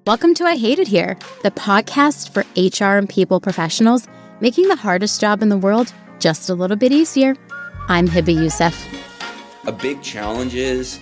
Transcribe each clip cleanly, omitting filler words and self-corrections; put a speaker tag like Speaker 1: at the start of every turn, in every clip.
Speaker 1: Welcome to I Hate It Here, the podcast for HR and people professionals, making the hardest job in the world just a little bit easier. I'm Hiba Youssef.
Speaker 2: A big challenge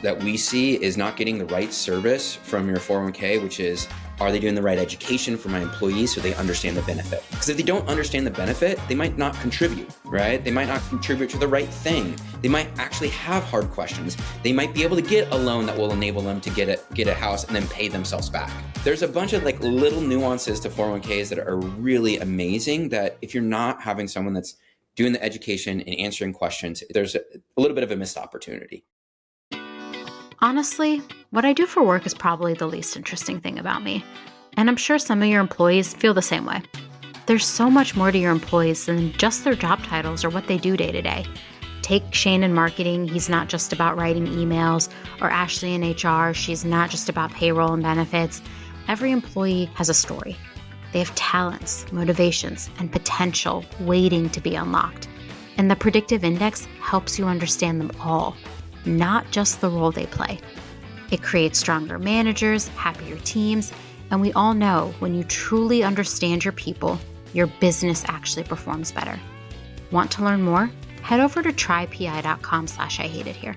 Speaker 2: that we see is not getting the right service from your 401k, which is, are they doing the right education for my employees so they understand the benefit? Because if they don't understand the benefit, they might not contribute, right? They might not contribute to the right thing. They might actually have hard questions. They might be able to get a loan that will enable them to get a house and then pay themselves back. There's a bunch of little nuances to 401ks that are really amazing that if you're not having someone that's doing the education and answering questions, there's a little bit of a missed opportunity.
Speaker 1: Honestly, what I do for work is probably the least interesting thing about me. And I'm sure some of your employees feel the same way. There's so much more to your employees than just their job titles or what they do day to day. Take Shane in marketing, he's not just about writing emails, or Ashley in HR, she's not just about payroll and benefits. Every employee has a story. They have talents, motivations, and potential waiting to be unlocked. And the predictive index helps you understand them all, not just the role they play. It creates stronger managers, happier teams, and we all know when you truly understand your people, your business actually performs better. Want to learn more? Head over to trypi.com/IHateItHere.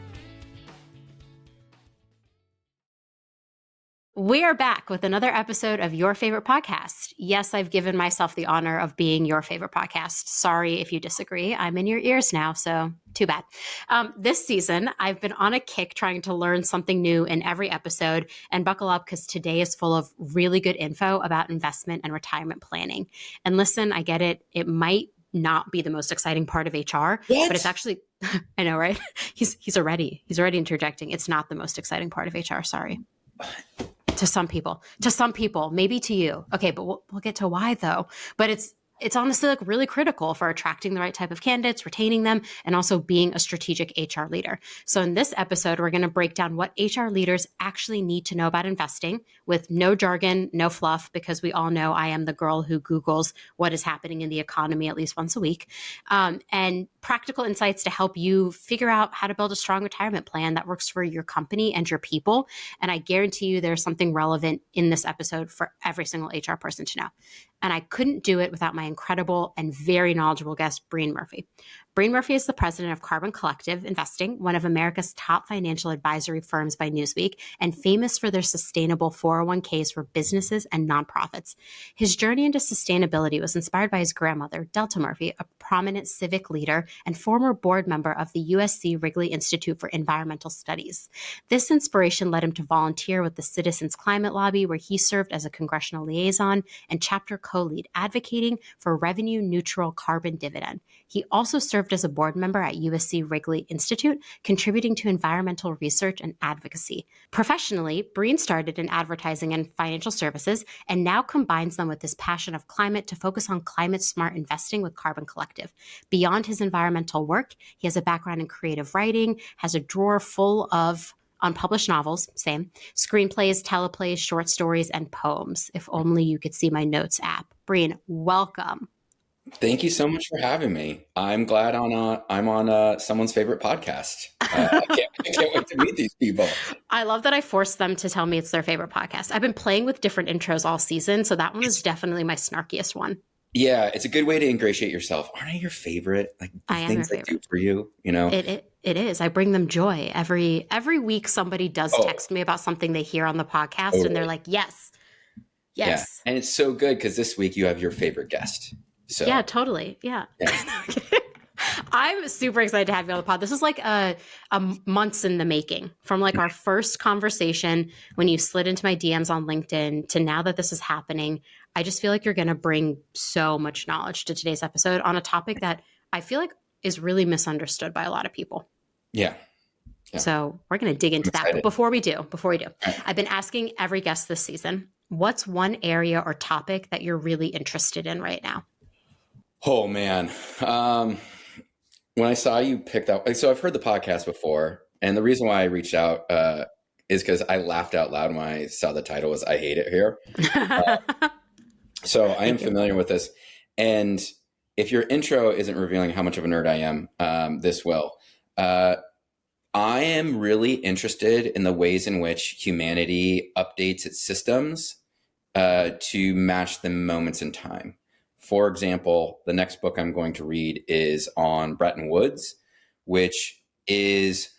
Speaker 1: We are back with another episode of Your Favorite Podcast. Yes, I've given myself the honor of being your favorite podcast. Sorry if you disagree. I'm in your ears now, so too bad. This season, I've been on a kick trying to learn something new in every episode, and buckle up because today is full of really good info about investment and retirement planning. And listen, I get it. It might not be the most exciting part of HR, but it's actually, I know, right? He's already interjecting. It's not the most exciting part of HR. Sorry. To some people, maybe to you. Okay, but we'll get to why though. But it's honestly really critical for attracting the right type of candidates, retaining them, and also being a strategic HR leader. So in this episode, we're going to break down what HR leaders actually need to know about investing with no jargon, no fluff, because we all know I am the girl who Googles what is happening in the economy at least once a week, and practical insights to help you figure out how to build a strong retirement plan that works for your company and your people. And I guarantee you there's something relevant in this episode for every single HR person to know. And I couldn't do it without my incredible and very knowledgeable guest, Breene Murphy. Breene Murphy is the president of Carbon Collective Investing, one of America's top financial advisory firms by Newsweek, and famous for their sustainable 401ks for businesses and nonprofits. His journey into sustainability was inspired by his grandmother, Delta Murphy, a prominent civic leader and former board member of the USC Wrigley Institute for Environmental Studies. This inspiration led him to volunteer with the Citizens Climate Lobby, where he served as a congressional liaison and chapter co-lead, advocating for revenue-neutral carbon dividend. He also served as a board member at USC Wrigley Institute, contributing to environmental research and advocacy. Professionally, Breene started in advertising and financial services and now combines them with his passion of climate to focus on climate-smart investing with Carbon Collective. Beyond his environmental work, he has a background in creative writing, has a drawer full of unpublished novels, same, screenplays, teleplays, short stories, and poems. If only you could see my notes app. Breene, welcome.
Speaker 2: Thank you so much for having me. I'm glad I'm on someone's favorite podcast. I can't wait to meet these people.
Speaker 1: I love that I forced them to tell me it's their favorite podcast. I've been playing with different intros all season, so that one is definitely my snarkiest one.
Speaker 2: Yeah, it's a good way to ingratiate yourself. Aren't I your favorite?
Speaker 1: I am
Speaker 2: things
Speaker 1: your
Speaker 2: I
Speaker 1: favorite.
Speaker 2: do for you, you know?
Speaker 1: It is. I bring them joy. Every week somebody does text me about something they hear on the podcast and they're like, yes.
Speaker 2: Yeah. And it's so good because this week you have your favorite guest. So
Speaker 1: yeah, totally. Yeah. I'm super excited to have you on the pod. This is like a months in the making, from our first conversation when you slid into my DMs on LinkedIn to now that this is happening. I just feel like you're going to bring so much knowledge to today's episode on a topic that I feel like is really misunderstood by a lot of people.
Speaker 2: Yeah.
Speaker 1: So we're going to dig into that. But before we do, I've been asking every guest this season, what's one area or topic that you're really interested in right now?
Speaker 2: Oh, man. When I saw you pick that, so I've heard the podcast before, and the reason why I reached out is because I laughed out loud when I saw the title was I Hate It Here. So I am familiar with this. And if your intro isn't revealing how much of a nerd I am, this will. I am really interested in the ways in which humanity updates its systems to match the moments in time. For example, the next book I'm going to read is on Bretton Woods, which is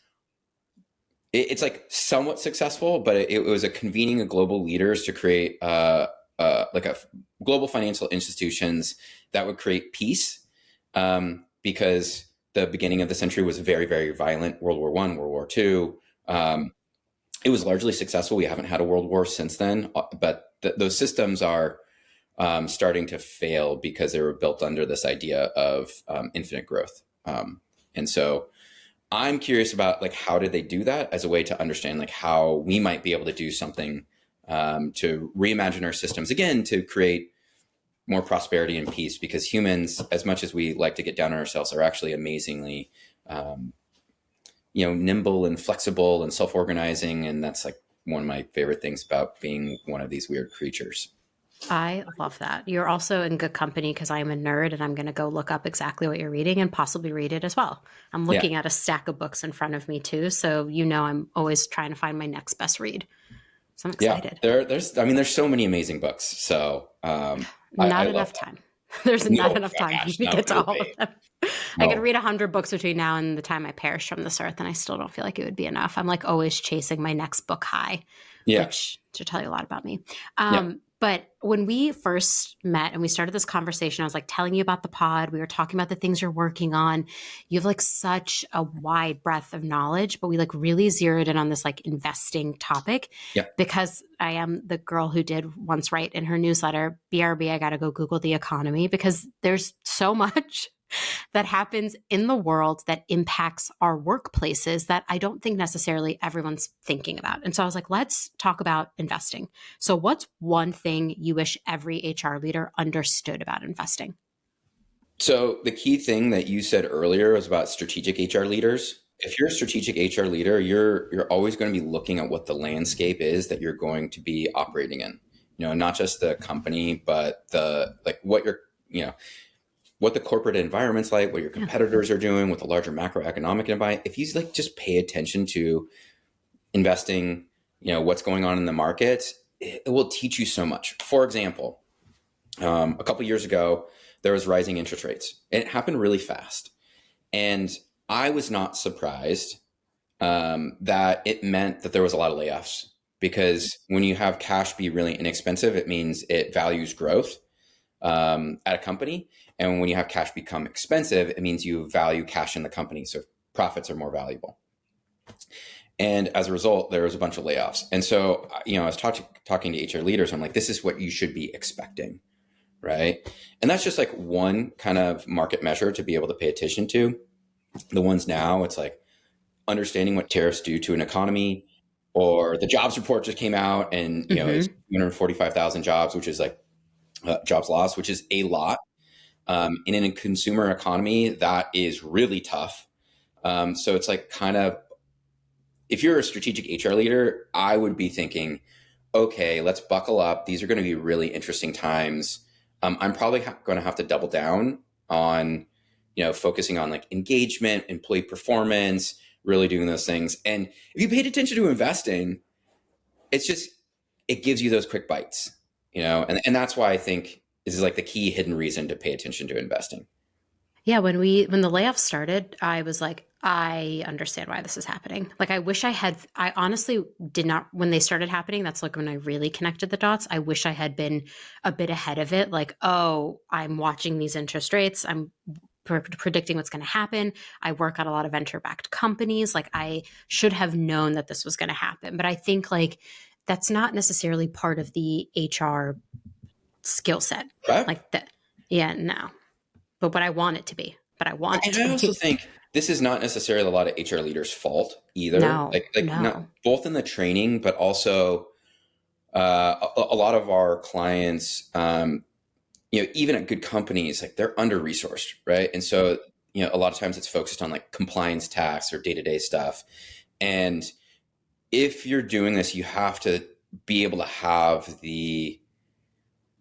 Speaker 2: it's like somewhat successful, but it was a convening of global leaders to create like a global financial institutions that would create peace, because the beginning of the century was very, very violent. World War I, World War II. It was largely successful. We haven't had a world war since then, but those systems are starting to fail because they were built under this idea of infinite growth. And so I'm curious about like how did they do that as a way to understand like how we might be able to do something to reimagine our systems again to create more prosperity and peace, because humans, as much as we like to get down on ourselves, are actually amazingly nimble and flexible and self-organizing, and that's like one of my favorite things about being one of these weird creatures.
Speaker 1: I love that. You're also in good company because I'm a nerd and I'm going to go look up exactly what you're reading and possibly read it as well. I'm looking at a stack of books in front of me too. So, I'm always trying to find my next best read. So I'm excited.
Speaker 2: There's so many amazing books. So
Speaker 1: not enough time. There's not enough time for me to get to all of them. I could read 100 books between now and the time I perish from this earth, and I still don't feel like it would be enough. I'm like always chasing my next book high, which should tell you a lot about me. But when we first met and we started this conversation, I was like telling you about the pod. We were talking about the things you're working on. You have like such a wide breadth of knowledge, but we like really zeroed in on this like investing topic because I am the girl who did once write in her newsletter, BRB, I got to go Google the economy because there's so much that happens in the world that impacts our workplaces that I don't think necessarily everyone's thinking about. And so I was like, let's talk about investing. So what's one thing you wish every HR leader understood about investing?
Speaker 2: So the key thing that you said earlier was about strategic HR leaders. If you're a strategic HR leader, you're always going to be looking at what the landscape is that you're going to be operating in. Not just the company, but what the corporate environment's like, what your competitors are doing, what the larger macroeconomic environment. If you like just pay attention to investing, what's going on in the market, it will teach you so much. For example, a couple years ago, there was rising interest rates, and it happened really fast. And I was not surprised that it meant that there was a lot of layoffs, because when you have cash be really inexpensive, it means it values growth at a company. And when you have cash become expensive, it means you value cash in the company. So profits are more valuable. And as a result, there was a bunch of layoffs. And so, I was talking to HR leaders. I'm like, this is what you should be expecting, right? And that's just like one kind of market measure to be able to pay attention to. The ones now, it's like understanding what tariffs do to an economy, or the jobs report just came out and, it's 245,000 jobs, which is like jobs lost, which is a lot. In a consumer economy, that is really tough. So it's like kind of, if you're a strategic HR leader, I would be thinking, okay, let's buckle up. These are going to be really interesting times. I'm probably going to have to double down on, focusing on like engagement, employee performance, really doing those things. And if you paid attention to investing, it gives you those quick bites, and that's why I think this is like the key hidden reason to pay attention to investing.
Speaker 1: Yeah, when the layoffs started, I was like, I understand why this is happening. Like, I honestly did not, when they started happening, that's like when I really connected the dots. I wish I had been a bit ahead of it. Like, oh, I'm watching these interest rates. I'm predicting what's going to happen. I work at a lot of venture-backed companies. Like, I should have known that this was going to happen. But I think like that's not necessarily part of the HR skill set.
Speaker 2: Right?
Speaker 1: Like that. Yeah, no. But what I want it to be. But I want it to be.
Speaker 2: And I also think this is not necessarily a lot of HR leaders' fault either.
Speaker 1: No.
Speaker 2: Not, both in the training, but also a lot of our clients, even at good companies, like they're under resourced, right? And so, a lot of times it's focused on like compliance tasks or day-to-day stuff. And if you're doing this, you have to be able to have the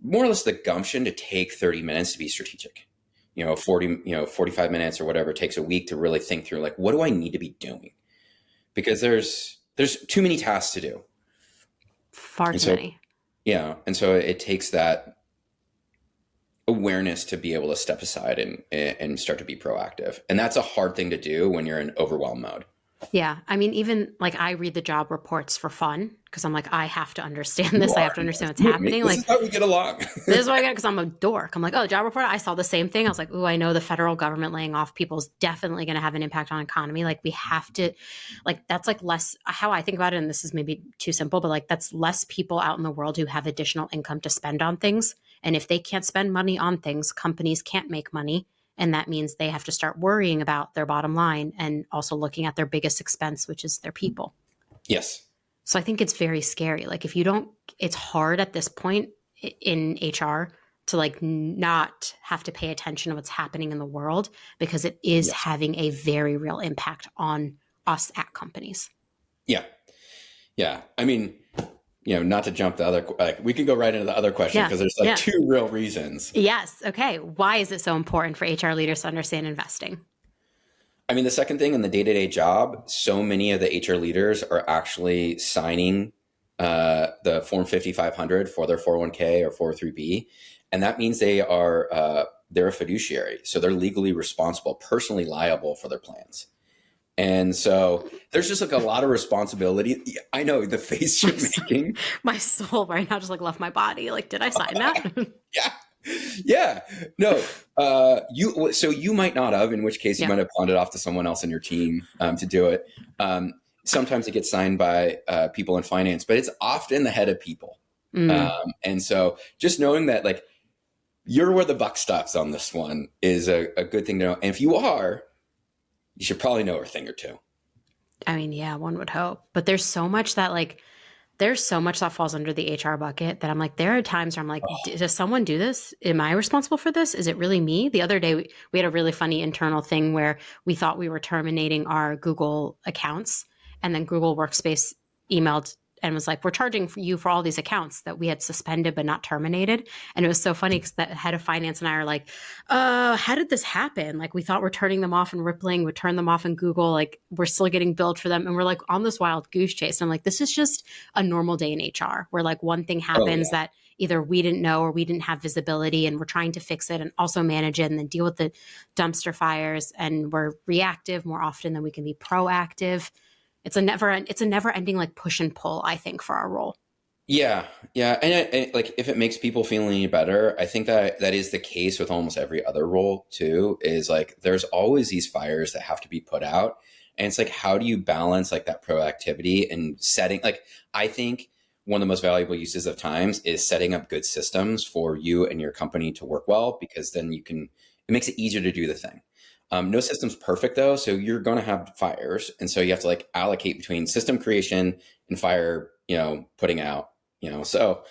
Speaker 2: more or less the gumption to take 30 minutes to be strategic. 45 minutes or whatever it takes a week to really think through, like, what do I need to be doing? Because there's too many tasks to do.
Speaker 1: Far too many.
Speaker 2: Yeah. And so it takes that awareness to be able to step aside and start to be proactive. And that's a hard thing to do when you're in overwhelm mode.
Speaker 1: Yeah. I mean, even like I read the job reports for fun because I'm like, I have to understand
Speaker 2: You
Speaker 1: this. I have
Speaker 2: are.
Speaker 1: to understand what's
Speaker 2: You and me.
Speaker 1: happening.
Speaker 2: This
Speaker 1: Like,
Speaker 2: is how we get along.
Speaker 1: this is why I got because I'm a dork. I'm like, oh, job report. I saw the same thing. I was like, oh, I know the federal government laying off people is definitely going to have an impact on economy. Like, we have to, like, that's like less how I think about it. And this is maybe too simple, but like, that's less people out in the world who have additional income to spend on things. And if they can't spend money on things, companies can't make money. And that means they have to start worrying about their bottom line and also looking at their biggest expense, which is their people.
Speaker 2: Yes.
Speaker 1: So I think it's very scary. Like if you don't, it's hard at this point in HR to like not have to pay attention to what's happening in the world because it is
Speaker 2: Yes.
Speaker 1: having a very real impact on us at companies.
Speaker 2: Yeah. Yeah. I mean, not to jump the other, like we can go right into the other question
Speaker 1: Yeah.
Speaker 2: because there's like
Speaker 1: Yeah.
Speaker 2: two real reasons.
Speaker 1: Yes. Okay. Why is it so important for HR leaders to understand investing?
Speaker 2: I mean, the second thing in the day-to-day job, so many of the HR leaders are actually signing the Form 5500 for their 401k or 403b. And that means they're a fiduciary. So they're legally responsible, personally liable for their plans. And so there's just like a lot of responsibility. I know the face you're making.
Speaker 1: My soul right now just like left my body. Like, did I sign that?
Speaker 2: Yeah. Yeah. No. You might not have, in which case you
Speaker 1: Yeah.
Speaker 2: might have pawned it off to someone else in your team to do it. Sometimes it gets signed by people in finance, but it's often the head of people. And so just knowing that like you're where the buck stops on this one is a good thing to know. And if you are, you should probably know a thing or two.
Speaker 1: I mean, yeah, one would hope. But there's so much that falls under the HR bucket that I'm like, there are times where I'm like, does someone do this? Am I responsible for this? Is it really me? The other day, we had a really funny internal thing where we thought we were terminating our Google accounts. And then Google Workspace emailed and was like, we're charging you for all these accounts that we had suspended but not terminated. And it was so funny because the head of finance and I are like, how did this happen? Like, we thought we're turning them off in Rippling, we turn them off in Google, like we're still getting billed for them. And we're like on this wild goose chase. And I'm like, this is just a normal day in HR where like one thing happens that either we didn't know or we didn't have visibility and we're trying to fix it and also manage it and then deal with the dumpster fires. And we're reactive more often than we can be proactive. It's a never ending like push and pull, I think, for our role.
Speaker 2: Yeah. Yeah. And like, if it makes people feel any better, I think that is the case with almost every other role too, is like, there's always these fires that have to be put out. And it's like, how do you balance like that proactivity and setting, like, I think one of the most valuable uses of times is setting up good systems for you and your company to work well, because then it makes it easier to do the thing. No system's perfect though. So you're going to have fires. And so you have to like allocate between system creation and fire, putting out, so,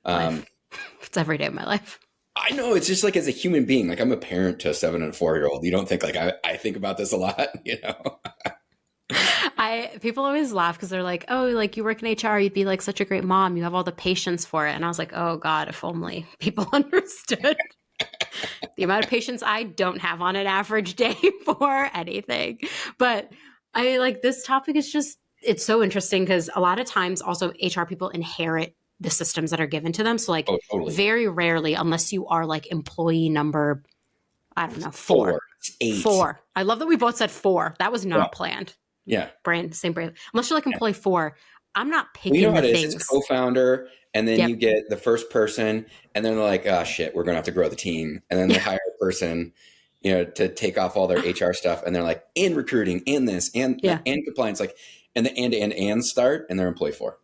Speaker 1: it's every day of my life.
Speaker 2: I know it's just like, as a human being, like I'm a parent to a 7 and a 4-year-old. You don't think like I think about this a lot,
Speaker 1: People always laugh because they're like, oh, like you work in HR, you'd be like such a great mom. You have all the patience for it. And I was like, oh God, if only people understood the amount of patience I don't have on an average day for anything. But I like this topic is just, it's so interesting because a lot of times also HR people inherit the systems that are given to them. So like
Speaker 2: Totally.
Speaker 1: very rarely, unless you are like employee number, I don't know, 4.
Speaker 2: 8.
Speaker 1: 4. I love that we both said 4. That was not planned.
Speaker 2: Yeah.
Speaker 1: Same brand. Unless you're like employee 4, I'm not picking
Speaker 2: how
Speaker 1: the
Speaker 2: it
Speaker 1: things.
Speaker 2: It's co-founder, and then you get the first person, and then they're like, oh shit, we're going to have to grow the team. And then they hire a person, to take off all their HR stuff. And they're like, in recruiting, in this, and compliance, like, and the and start, and they're employee 4,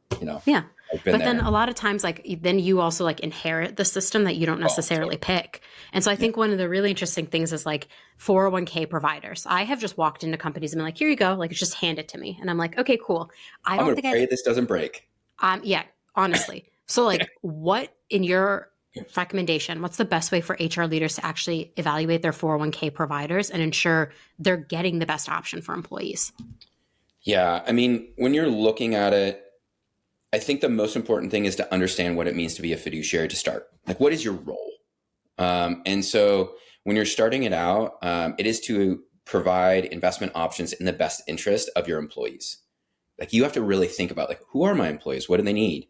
Speaker 1: Yeah. But then a lot of times, like, then you also like inherit the system that you don't necessarily pick. And so I think one of the really interesting things is like 401k providers. I have just walked into companies and been like, here you go. Like, it's just handed to me. And I'm like, okay, cool.
Speaker 2: I'm going to pray this doesn't break.
Speaker 1: Yeah, honestly. So like what in your recommendation, what's the best way for HR leaders to actually evaluate their 401k providers and ensure they're getting the best option for employees?
Speaker 2: Yeah. I mean, when you're looking at it, I think the most important thing is to understand what it means to be a fiduciary to start. Like, what is your role? And so when you're starting it out, it is to provide investment options in the best interest of your employees. Like, you have to really think about like, who are my employees? What do they need?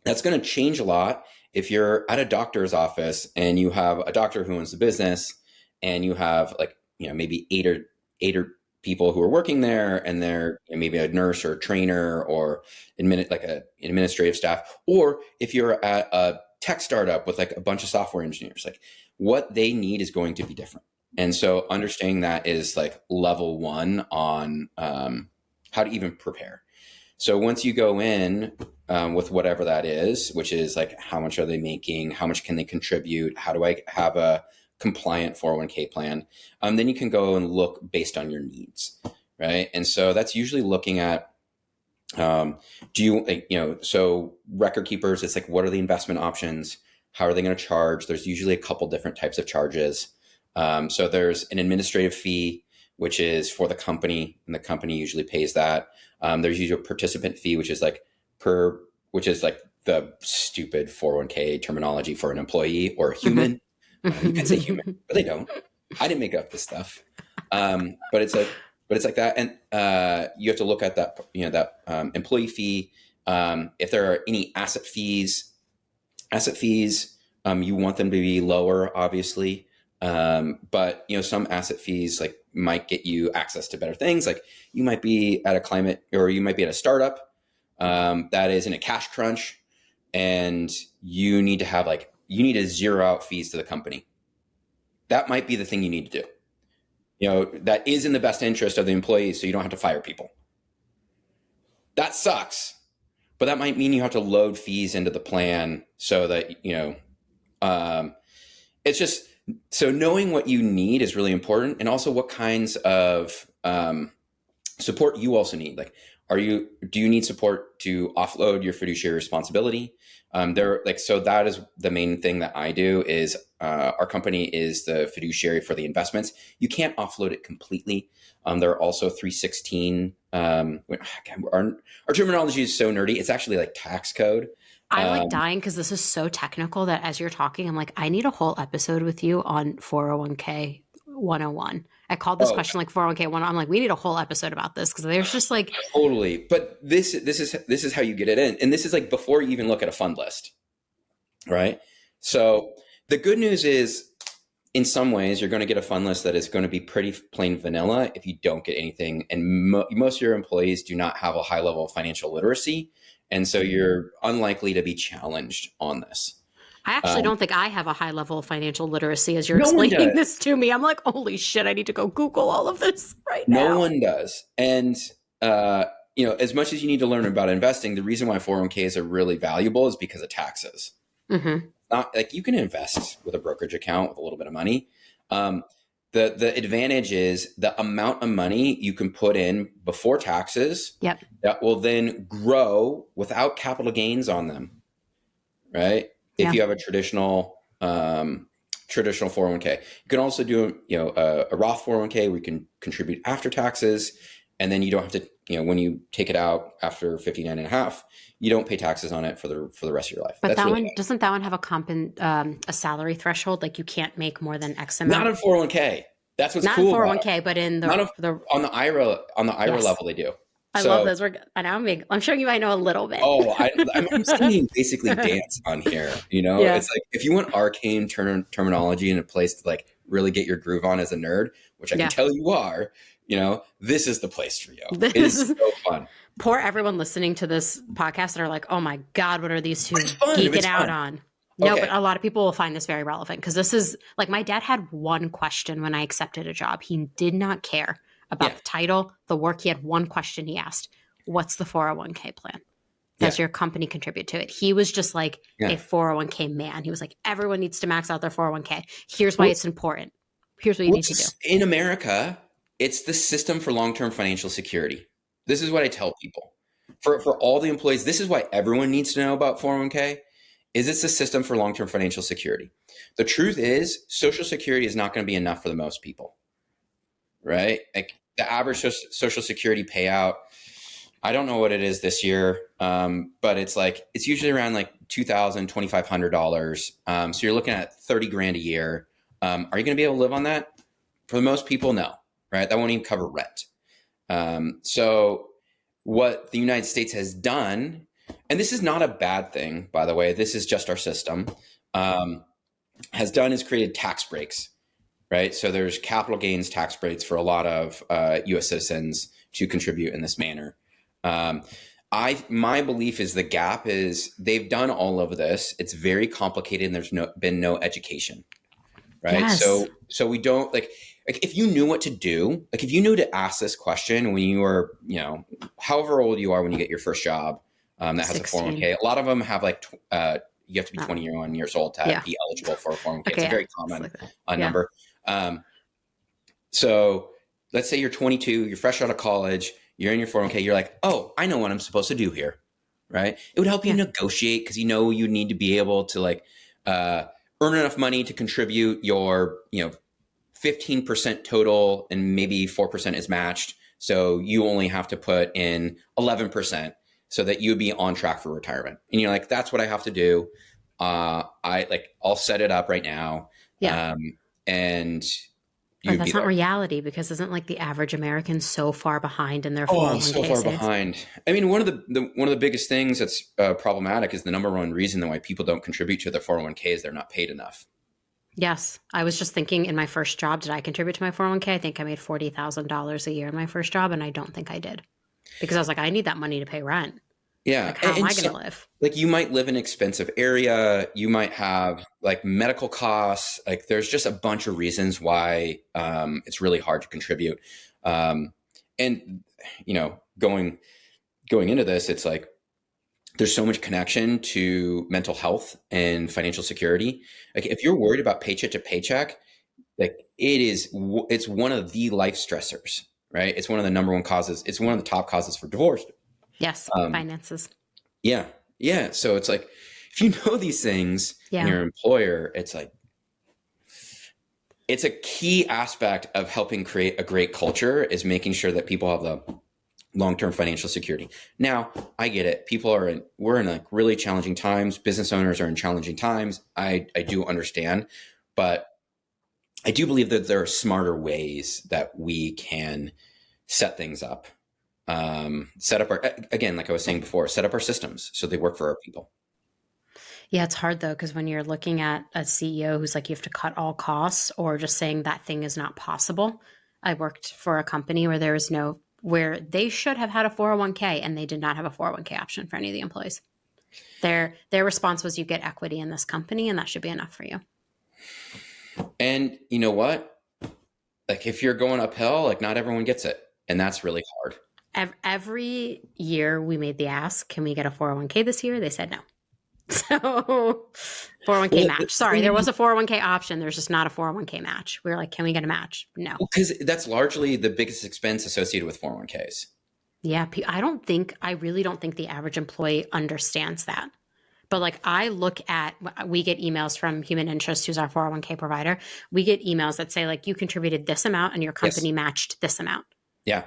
Speaker 2: That's going to change a lot if you're at a doctor's office and you have a doctor who owns the business, and you have like, maybe eight or people who are working there, and they're maybe a nurse or a trainer or like an administrative staff. Or if you're at a tech startup with like a bunch of software engineers, like what they need is going to be different. And so understanding that is like level one on how to even prepare. So once you go in with whatever that is, which is like, how much are they making? How much can they contribute? How do I have a compliant 401k plan? Then you can go and look based on your needs, right? And so that's usually looking at, so record keepers, it's like, what are the investment options? How are they going to charge? There's usually a couple different types of charges. So there's an administrative fee, which is for the company, and the company usually pays that. There's usually a participant fee, which is like the stupid 401k terminology for an employee or a human. You can say human, but they don't. I didn't make up this stuff. But it's like that. And you have to look at that, employee fee. If there are any asset fees, you want them to be lower, obviously. But some asset fees like might get you access to better things. Like you might be at a startup that is in a cash crunch, and you need to zero out fees to the company. That might be the thing you need to do. That is in the best interest of the employees, so you don't have to fire people. That sucks, but that might mean you have to load fees into the plan so that it's just. So knowing what you need is really important, and also what kinds of support you also need. Like, do you need support to offload your fiduciary responsibility? So that is the main thing that I do is our company is the fiduciary for the investments. You can't offload it completely. There are also 316. Our terminology is so nerdy. It's actually like tax code.
Speaker 1: I'm like dying because this is so technical that as you're talking, I'm like, I need a whole episode with you on 401k 101. I called this question like 401k 101. I'm like, we need a whole episode about this because there's just like
Speaker 2: totally. But this is how you get it in, and this is like before you even look at a fund list, right? So the good news is, in some ways, you're going to get a fund list that is going to be pretty plain vanilla if you don't get anything. And most of your employees do not have a high level of financial literacy. And so you're unlikely to be challenged on this.
Speaker 1: I actually don't think I have a high level of financial literacy as you're explaining this to me. I'm like, holy shit, I need to go Google all of this right now.
Speaker 2: No one does. And, as much as you need to learn about investing, the reason why 401ks are really valuable is because of taxes. Mm-hmm. Not like you can invest with a brokerage account with a little bit of money. The advantage is the amount of money you can put in before taxes.
Speaker 1: Yep.
Speaker 2: That will then grow without capital gains on them, right? If you have a traditional 401k, you can also do a Roth 401k where you can contribute after taxes, and then you don't have to when you take it out after 59 and a half, you don't pay taxes on it for the rest of your life.
Speaker 1: But doesn't that one have a salary threshold? Like you can't make more than X amount.
Speaker 2: Not in 401k. That's what's
Speaker 1: not
Speaker 2: cool.
Speaker 1: Not in 401k, but in
Speaker 2: on the IRA level they do.
Speaker 1: I love those. I'm showing you I know a little bit.
Speaker 2: I'm seeing basically dance on here. It's like if you want arcane terminology in a place to like really get your groove on as a nerd, which I can tell you are, this is the place for you. It is so fun.
Speaker 1: Poor everyone listening to this podcast that are like, oh my God, what are these two geeking out on? No, but a lot of people will find this very relevant because this is like my dad had one question when I accepted a job. He did not care about the title, the work. He had one question he asked. What's the 401k plan? Does your company contribute to it? He was just like a 401k man. He was like, everyone needs to max out their 401k. Here's why it's important. Here's what you need to do.
Speaker 2: In America, it's the system for long-term financial security. This is what I tell people. For all the employees, this is why everyone needs to know about 401k. It's a system for long-term financial security. The truth is, Social Security is not going to be enough for the most people, right? Like the average Social Security payout, I don't know what it is this year, but it's usually around like $2,000, $2,500. So you're looking at $30,000 a year. Are you going to be able to live on that? For the most people, no, right? That won't even cover rent. So what the United States has done and this is not a bad thing, by the way, this is just our system, has done is created tax breaks, right? So there's capital gains tax breaks for a lot of US citizens to contribute in this manner. My belief is the gap is they've done all of this. It's very complicated and there's been no education, right?
Speaker 1: Yes.
Speaker 2: So we don't like if you knew what to do, like if you knew to ask this question when you were, however old you are when you get your first job, that has
Speaker 1: 16.
Speaker 2: a 401k. A lot of them have like you have to be 21 years old to be eligible for a 401k.
Speaker 1: Okay,
Speaker 2: it's a very common
Speaker 1: like
Speaker 2: number. So let's say you're 22, you're fresh out of college, you're in your 401k, you're like, oh, I know what I'm supposed to do here, right? It would help you negotiate because you need to be able to like earn enough money to contribute your 15% total and maybe 4% is matched. So you only have to put in 11% so that you'd be on track for retirement. And you're like, that's what I have to do. I'll set it up right now.
Speaker 1: Yeah.
Speaker 2: And
Speaker 1: But that's not reality because isn't like the average American so far behind in their 401k
Speaker 2: so far
Speaker 1: saves?
Speaker 2: behind. I mean, one of the biggest things that's problematic is the number one reason why people don't contribute to their 401k is they're not paid enough.
Speaker 1: Yes. I was just thinking in my first job, did I contribute to my 401k? I think I made $40,000 a year in my first job, and I don't think I did because I was like, I need that money to pay rent.
Speaker 2: Yeah.
Speaker 1: Like, how am I going to live?
Speaker 2: Like you might live in an expensive area. You might have like medical costs. Like there's just a bunch of reasons why it's really hard to contribute. And, going into this, it's like, there's so much connection to mental health and financial security. Like if you're worried about paycheck to paycheck, like it's one of the life stressors, right? It's one of the number one causes. It's one of the top causes for divorce.
Speaker 1: Yes. Finances.
Speaker 2: Yeah. Yeah. So it's like, if you know these things and your employer, it's like, it's a key aspect of helping create a great culture is making sure that people have the long-term financial security. Now, I get it. We're in like really challenging times. Business owners are in challenging times. I do understand, but I do believe that there are smarter ways that we can set things up. Set up again, like I was saying before, set up our systems so they work for our people.
Speaker 1: Yeah, it's hard though, because when you're looking at a CEO who's like, you have to cut all costs or just saying that thing is not possible. I worked for a company where they should have had a 401k and they did not have a 401k option for any of the employees. Their response was, you get equity in this company and that should be enough for you.
Speaker 2: And you know what? Like if you're going uphill, like not everyone gets it. And that's really hard.
Speaker 1: Every year we made the ask, can we get a 401k this year? They said no. So 401k match. Sorry, there was a 401k option. There's just not a 401k match. We were like, can we get a match? No.
Speaker 2: Because that's largely the biggest expense associated with 401ks.
Speaker 1: Yeah. I really don't think the average employee understands that. But like we get emails from Human Interest, who's our 401k provider. We get emails that say like, you contributed this amount and your company matched this amount.
Speaker 2: Yeah.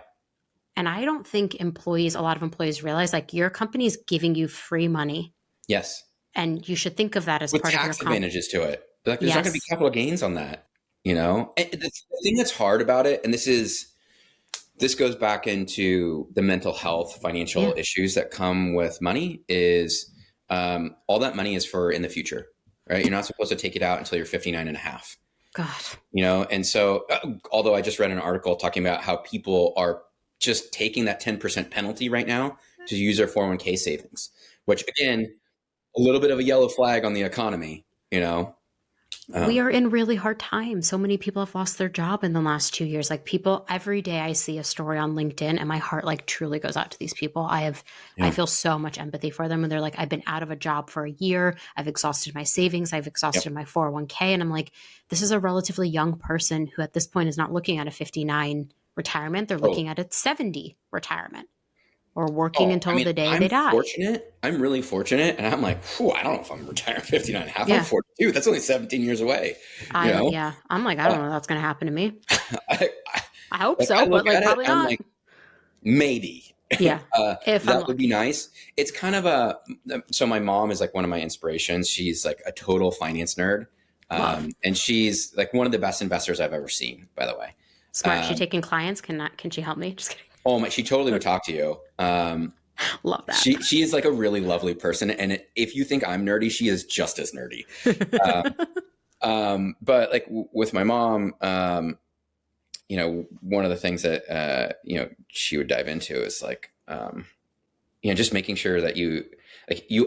Speaker 1: And I don't think a lot of employees realize like your company's giving you free money.
Speaker 2: Yes.
Speaker 1: And you should think of that as
Speaker 2: with
Speaker 1: part of your
Speaker 2: tax advantages to it. Like there's not going to be capital gains on that, And the thing that's hard about it, and this goes back into the mental health, financial issues that come with money is all that money is for in the future, right? You're not supposed to take it out until you're 59 and a half.
Speaker 1: God.
Speaker 2: And so although I just read an article talking about how people are just taking that 10% penalty right now to use their 401k savings, which again, a little bit of a yellow flag on the economy,
Speaker 1: We are in really hard times. So many people have lost their job in the last 2 years. Like every day I see a story on LinkedIn and my heart like truly goes out to these people. I feel so much empathy for them. And they're like, I've been out of a job for a year. I've exhausted my savings. I've exhausted my 401k. And I'm like, this is a relatively young person who at this point is not looking at a 59 retirement. They're looking at a 70 retirement. Or working until the day they die.
Speaker 2: I'm really fortunate. And I'm like, I don't know if I'm retired 59 and a half. I'm 42. That's only 17 years away.
Speaker 1: Yeah. I'm like, I don't know if that's going to happen to me. I hope so, but like probably not.
Speaker 2: Like, maybe.
Speaker 1: Yeah.
Speaker 2: That would be nice. It's kind of so my mom is like one of my inspirations. She's like a total finance nerd. And she's like one of the best investors I've ever seen, by the way.
Speaker 1: Smart. She taking clients? Can she help me? Just kidding.
Speaker 2: Oh my, she totally would talk to you.
Speaker 1: Love that.
Speaker 2: She is like a really lovely person. And if you think I'm nerdy, she is just as nerdy. But like with my mom, one of the things that, she would dive into is like, just making sure that you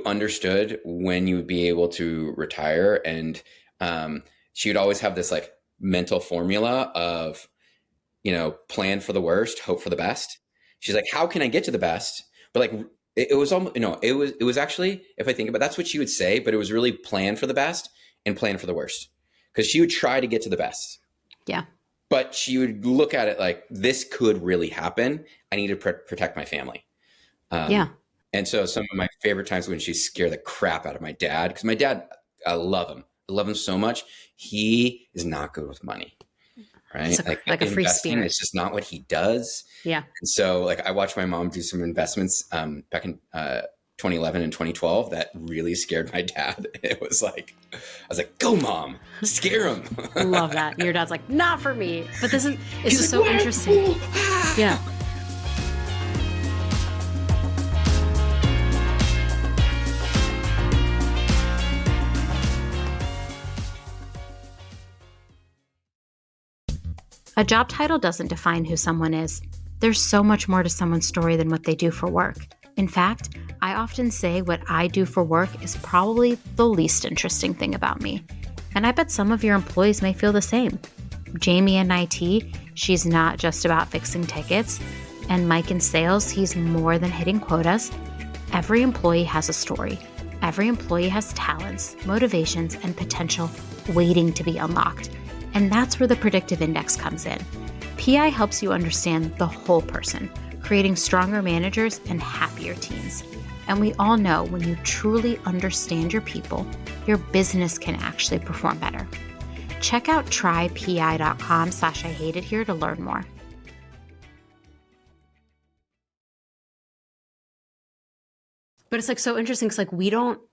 Speaker 2: understood when you would be able to retire. And she would always have this like mental formula of, plan for the worst, hope for the best. She's like, how can I get to the best? But like, it was almost, it was actually, if I think about it, that's what she would say, but it was really plan for the best and plan for the worst. Because she would try to get to the best.
Speaker 1: Yeah.
Speaker 2: But she would look at it like, this could really happen. I need to protect my family.
Speaker 1: Yeah.
Speaker 2: And so some of my favorite times when she scared the crap out of my dad, because my dad, I love him. I love him so much. He is not good with money, right?
Speaker 1: It's like a free spirit.
Speaker 2: It's just not what he does.
Speaker 1: Yeah.
Speaker 2: And so like I watched my mom do some investments back in 2011 and 2012 that really scared my dad. It was like, I was like, go mom, scare him.
Speaker 1: Love that. Your dad's like, not for me. But it's just so interesting. Yeah. A job title doesn't define who someone is. There's so much more to someone's story than what they do for work. In fact, I often say what I do for work is probably the least interesting thing about me. And I bet some of your employees may feel the same. Jamie in IT, she's not just about fixing tickets. And Mike in sales, he's more than hitting quotas. Every employee has a story. Every employee has talents, motivations, and potential waiting to be unlocked. And that's where the predictive index comes in. PI helps you understand the whole person, creating stronger managers and happier teams. And we all know when you truly understand your people, your business can actually perform better. Check out trypi.com/IHateItHere to learn more. But it's like so interesting because like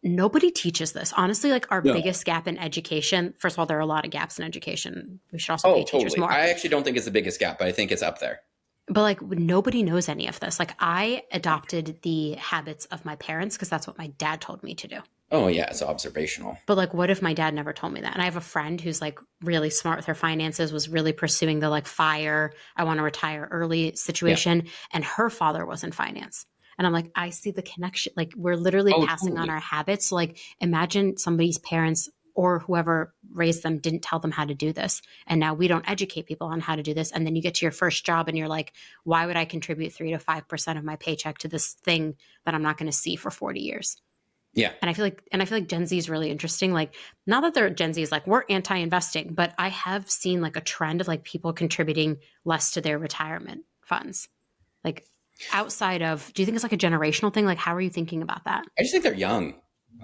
Speaker 1: nobody teaches this. Honestly, like our biggest gap in education, first of all, there are a lot of gaps in education. We should also pay teachers more.
Speaker 2: I actually don't think it's the biggest gap, but I think it's up there.
Speaker 1: But like nobody knows any of this. Like I adopted the habits of my parents because that's what my dad told me to do.
Speaker 2: Oh yeah, it's observational.
Speaker 1: But like what if my dad never told me that? And I have a friend who's like really smart with her finances, was really pursuing the like FIRE, I want to retire early situation. Yeah. And her father was in finance. And I'm like, I see the connection. Like we're literally passing on our habits. So like imagine somebody's parents or whoever raised them didn't tell them how to do this. And now we don't educate people on how to do this. And then you get to your first job and you're like, why would I contribute 3 to 5% of my paycheck to this thing that I'm not going to see for 40 years?
Speaker 2: Yeah.
Speaker 1: And I feel like Gen Z is really interesting. Like not that they're Gen Z is like, we're anti-investing, but I have seen like a trend of like people contributing less to their retirement funds. Like outside of, do you think it's like a generational thing? Like, how are you thinking about that?
Speaker 2: I just think they're young.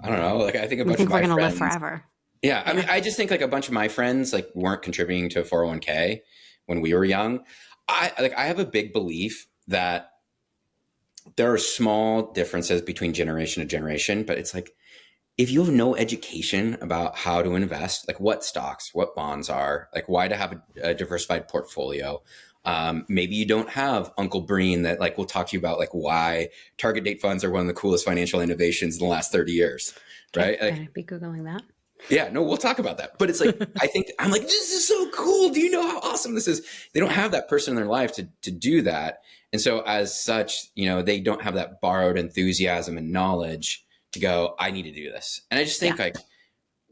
Speaker 2: I don't know. Like, I think
Speaker 1: we're going to live forever.
Speaker 2: Yeah. I mean, I just think like a bunch of my friends like weren't contributing to 401k when we were young. I have a big belief that there are small differences between generation to generation, but it's like, if you have no education about how to invest, like what stocks, what bonds are, like why to have a diversified portfolio, maybe you don't have Uncle Breene that like will talk to you about like why target date funds are one of the coolest financial innovations in the last 30 years, right?
Speaker 1: Can I be Googling that?
Speaker 2: Yeah, no, we'll talk about that. But it's like, I'm like, this is so cool. Do you know how awesome this is? They don't have that person in their life to do that. And so as such, they don't have that borrowed enthusiasm and knowledge to go, I need to do this. And I just think like,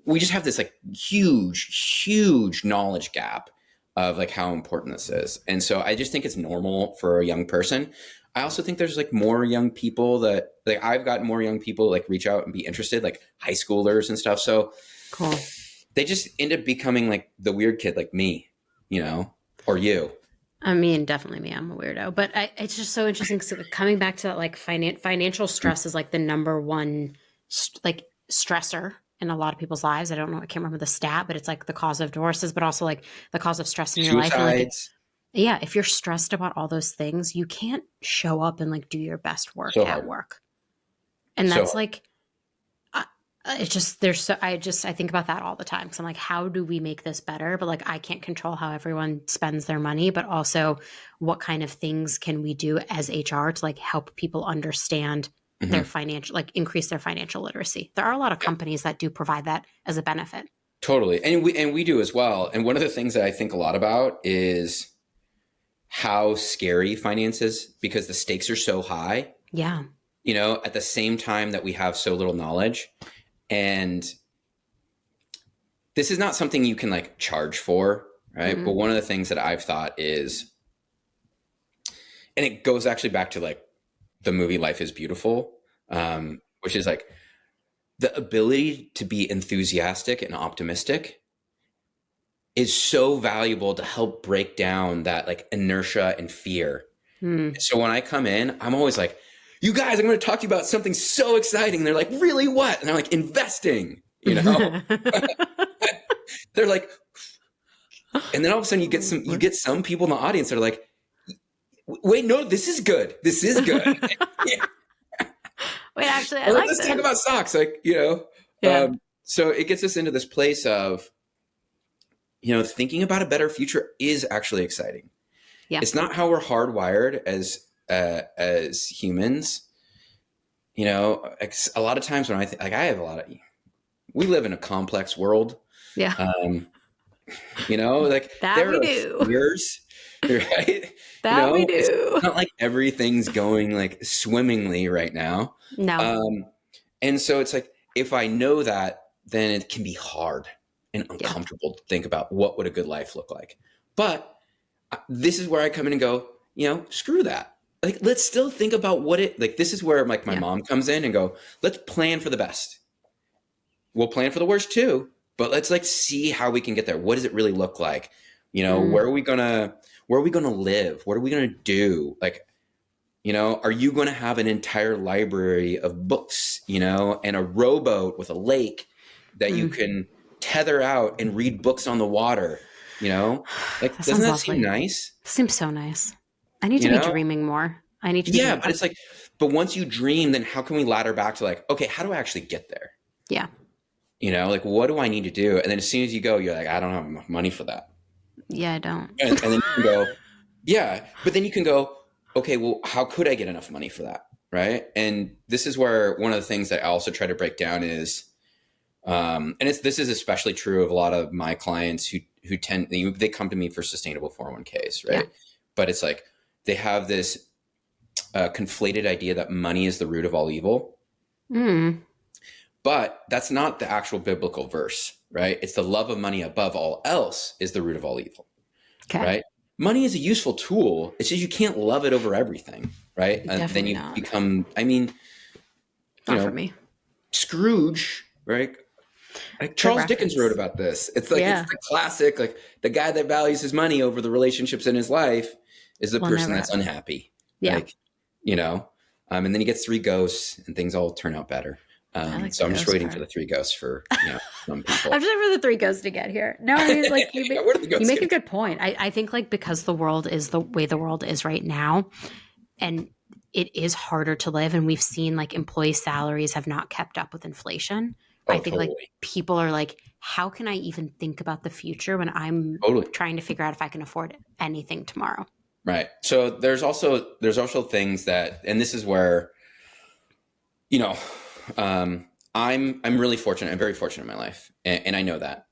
Speaker 2: we just have this like huge knowledge gap of like how important this is. And so I just think it's normal for a young person. I also think there's like more young people that like I've gotten more young people like reach out and be interested, like high schoolers and stuff. So
Speaker 1: cool.
Speaker 2: They just end up becoming like the weird kid like me, or you.
Speaker 1: I mean, definitely me. I'm a weirdo, but it's just so interesting because coming back to that, like financial stress is like the number one like stressor in a lot of people's lives. I don't know. I can't remember the stat, but it's like the cause of divorces, but also like the cause of stress in your life. And like if you're stressed about all those things, you can't show up and like do your best work at work. And that's like, It's just I think about that all the time because I'm like, how do we make this better? But like, I can't control how everyone spends their money, but also what kind of things can we do as HR to like help people understand their
Speaker 2: Mhm.
Speaker 1: financial, like increase their financial literacy. There are a lot of companies that do provide that as a benefit.
Speaker 2: Totally. And we do as well. And one of the things that I think a lot about is how scary finance is because the stakes are so high,
Speaker 1: Yeah.
Speaker 2: at the same time that we have so little knowledge. And this is not something you can like charge for, right?
Speaker 1: Mm-mm.
Speaker 2: But one of the things that I've thought is, and it goes actually back to like the movie Life is Beautiful, which is like the ability to be enthusiastic and optimistic is so valuable to help break down that like inertia and fear.
Speaker 1: Mm.
Speaker 2: So when I come in, I'm always like, you guys, I'm going to talk to you about something so exciting. And they're like, really what? And I'm like, investing, they're like, and then all of a sudden you get some people in the audience that are like, wait, no, this is good. This is good.
Speaker 1: Wait, actually, I
Speaker 2: Or
Speaker 1: like
Speaker 2: let's talk
Speaker 1: this.
Speaker 2: about stocks. Like,
Speaker 1: Yeah.
Speaker 2: so it gets us into this place of, thinking about a better future is actually exciting.
Speaker 1: Yeah.
Speaker 2: It's not how we're hardwired as humans. A lot of times when I think, like, I have we live in a complex world.
Speaker 1: Yeah.
Speaker 2: Like
Speaker 1: That
Speaker 2: there
Speaker 1: we
Speaker 2: are
Speaker 1: do.
Speaker 2: fears, right?
Speaker 1: That we
Speaker 2: It's
Speaker 1: do.
Speaker 2: not like everything's going like swimmingly right now.
Speaker 1: No.
Speaker 2: And so it's like, if I know that, then it can be hard and
Speaker 1: Yeah.
Speaker 2: uncomfortable to think about what would a good life look like. But this is where I come in and go, screw that. Like, let's still think about this is where like my
Speaker 1: Yeah.
Speaker 2: mom comes in and go, let's plan for the best. We'll plan for the worst too, but let's like see how we can get there. What does it really look like? Where are we gonna live? What are we gonna do? Like, are you going to have an entire library of books, and a rowboat with a lake that you can tether out and read books on the water? Like,
Speaker 1: That
Speaker 2: doesn't
Speaker 1: sounds
Speaker 2: that seem
Speaker 1: lovely.
Speaker 2: nice?
Speaker 1: Seems so nice. I need
Speaker 2: You
Speaker 1: to be
Speaker 2: know?
Speaker 1: dreaming more. I need to be
Speaker 2: Yeah,
Speaker 1: dreaming.
Speaker 2: but it's like, but once you dream, then how can we ladder back to like, okay, how do I actually get there?
Speaker 1: Yeah.
Speaker 2: Like, what do I need to do? And then as soon as you go, you're like, I don't have enough money for that.
Speaker 1: Yeah, I don't.
Speaker 2: And then you can go, yeah, but then you can go, okay, well, how could I get enough money for that? Right. And this is where one of the things that I also try to break down is, this is especially true of a lot of my clients who they come to me for sustainable 401ks, right?
Speaker 1: Yeah.
Speaker 2: But it's like, they have this conflated idea that money is the root of all evil.
Speaker 1: Mm.
Speaker 2: But that's not the actual biblical verse, right? It's the love of money above all else is the root of all evil,
Speaker 1: Okay.
Speaker 2: right? Money is a useful tool. It's just you can't love it over everything, right? And then
Speaker 1: Definitely
Speaker 2: you
Speaker 1: not.
Speaker 2: become,
Speaker 1: Not for me.
Speaker 2: Scrooge, right? Like Charles Dickens wrote about this. It's like
Speaker 1: Yeah.
Speaker 2: it's the classic, like the guy that values his money over the relationships in his life is the
Speaker 1: Will
Speaker 2: person
Speaker 1: never
Speaker 2: that's
Speaker 1: have.
Speaker 2: unhappy.
Speaker 1: Yeah.
Speaker 2: Like, and then he gets 3 ghosts and things all turn out better.
Speaker 1: like
Speaker 2: So
Speaker 1: the
Speaker 2: I'm just
Speaker 1: ghost
Speaker 2: waiting
Speaker 1: part.
Speaker 2: for the 3 ghosts for some people.
Speaker 1: I'm just waiting for the 3 ghosts to get here. No, I mean, like you
Speaker 2: Yeah, where do the ghosts
Speaker 1: make a
Speaker 2: get?
Speaker 1: good point. I think like because the world is the way the world is right now, and it is harder to live, and we've seen like employee salaries have not kept up with inflation.
Speaker 2: Oh,
Speaker 1: I think like
Speaker 2: totally.
Speaker 1: people are like, how can I even think about the future when I'm
Speaker 2: Totally.
Speaker 1: trying to figure out if I can afford anything tomorrow?
Speaker 2: Right. So there's also things that, and this is where, I'm really fortunate. I'm very fortunate in my life, and I know that.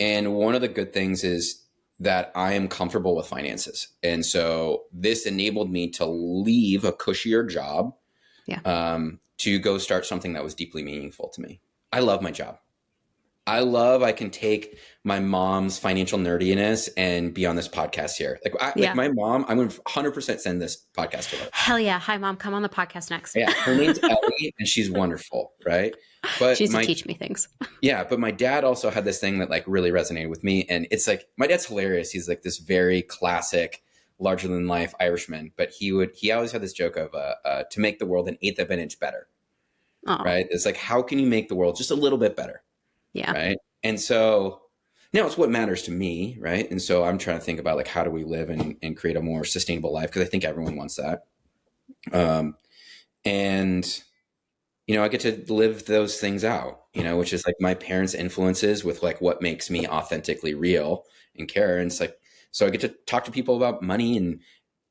Speaker 2: And one of the good things is that I am comfortable with finances, and so this enabled me to leave a cushier job, to go start something that was deeply meaningful to me. I love my job. I can take my mom's financial nerdiness and be on this podcast here. Like my mom, I'm going to 100% send this podcast to her.
Speaker 1: Hell yeah. Hi, Mom. Come on the podcast next.
Speaker 2: Yeah. Her name's Ellie and she's wonderful. Right. But
Speaker 1: She used to teach me things.
Speaker 2: Yeah. But my dad also had this thing that like really resonated with me. And it's like, my dad's hilarious. He's like this very classic, larger than life Irishman, but he always had this joke of, to make the world an eighth of an inch better.
Speaker 1: Oh.
Speaker 2: Right. It's like, how can you make the world just a little bit better?
Speaker 1: Yeah.
Speaker 2: Right. And so now it's what matters to me. Right. And so I'm trying to think about like, how do we live and create a more sustainable life? Because I think everyone wants that. And, I get to live those things out, which is like my parents' influences with like what makes me authentically real and care. And it's like, so I get to talk to people about money and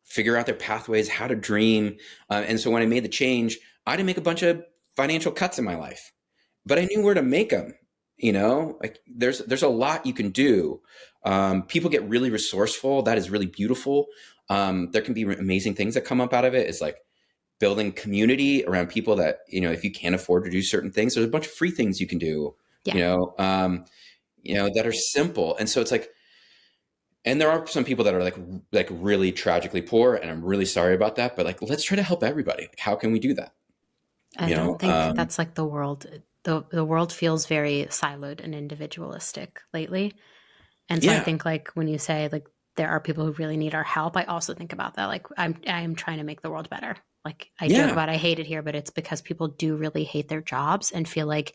Speaker 2: figure out their pathways, how to dream. And so when I made the change, I didn't make a bunch of financial cuts in my life, but I knew where to make them. Like there's a lot you can do. People get really resourceful. That is really beautiful. There can be amazing things that come up out of it. It's like building community around people that, if you can't afford to do certain things, there's a bunch of free things you can do, that are simple. And so it's like, and there are some people that are like really tragically poor, and I'm really sorry about that, but like, let's try to help everybody. Like, how can we do that?
Speaker 1: I don't think that's like the world. The world feels very siloed and individualistic lately. And so I think like when you say like there are people who really need our help, I also think about that. Like I am trying to make the world better. Like I joke about I hate it here, but it's because people do really hate their jobs and feel like